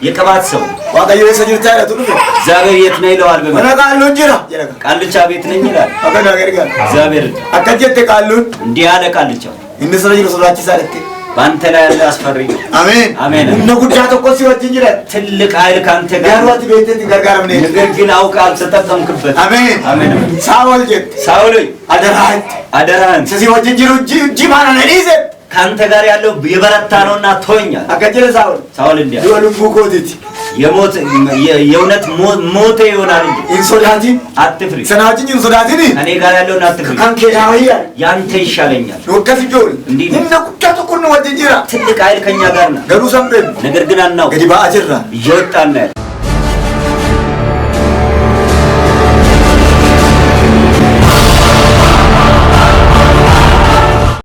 የቀባት ሰው ዋቀዮ ሰጅርታ ያለቱ እግዚአብሔር የት ነው ይለዋል። በመናቃሉ እንጀራ ቃልቻ ቤት ነኝ ይላል። ዋቀዮ አገርጋር እግዚአብሔር አከጀት ቃሉን እንዲህ አለ። ቃልቻ እንስራጅ ሱራቺ ሳለቴ ባንተ ላይ ያለ አስፈሪ አሜን አሜን። እነ ጉዳ ተቆስ ይወጥ እንጀራ ትልቅ ኃይል ካንተ ጋር ጋርዋት ቤቴን ጋርጋር ምን ነገር ግን አውቃ አልተጠቀምክበት። አሜን አሜን። ሳኦል አደራህን ስለዚህ ወጥ እንጀሩ ጂ ማና ነዲዘ ካንተ ጋር ያለው የበረታ ነውና ተወኛል። አከጀለ ሳኦል እንዲያ ይወሉም ጉኮቲት የሞት የእውነት ሞተ ይሆናል እንጂ ኢንሶዳቲ አትፍሪ። ሰናጅኝ ኢንሶዳቲኒ እኔ ጋር ያለውን አትፍሪ። ካንከ ያውያ ያንተ ይሻለኛል። ወከፍ ጆል እንዲህ እነ ጉዳቱ ኩን ወጥ እንጀራ ትልቅ ኃይል ከኛ ጋር ነው። ገሩ ሰምበ ነገር ግን አናው ገዲባ አጅራ እየወጣን ነው።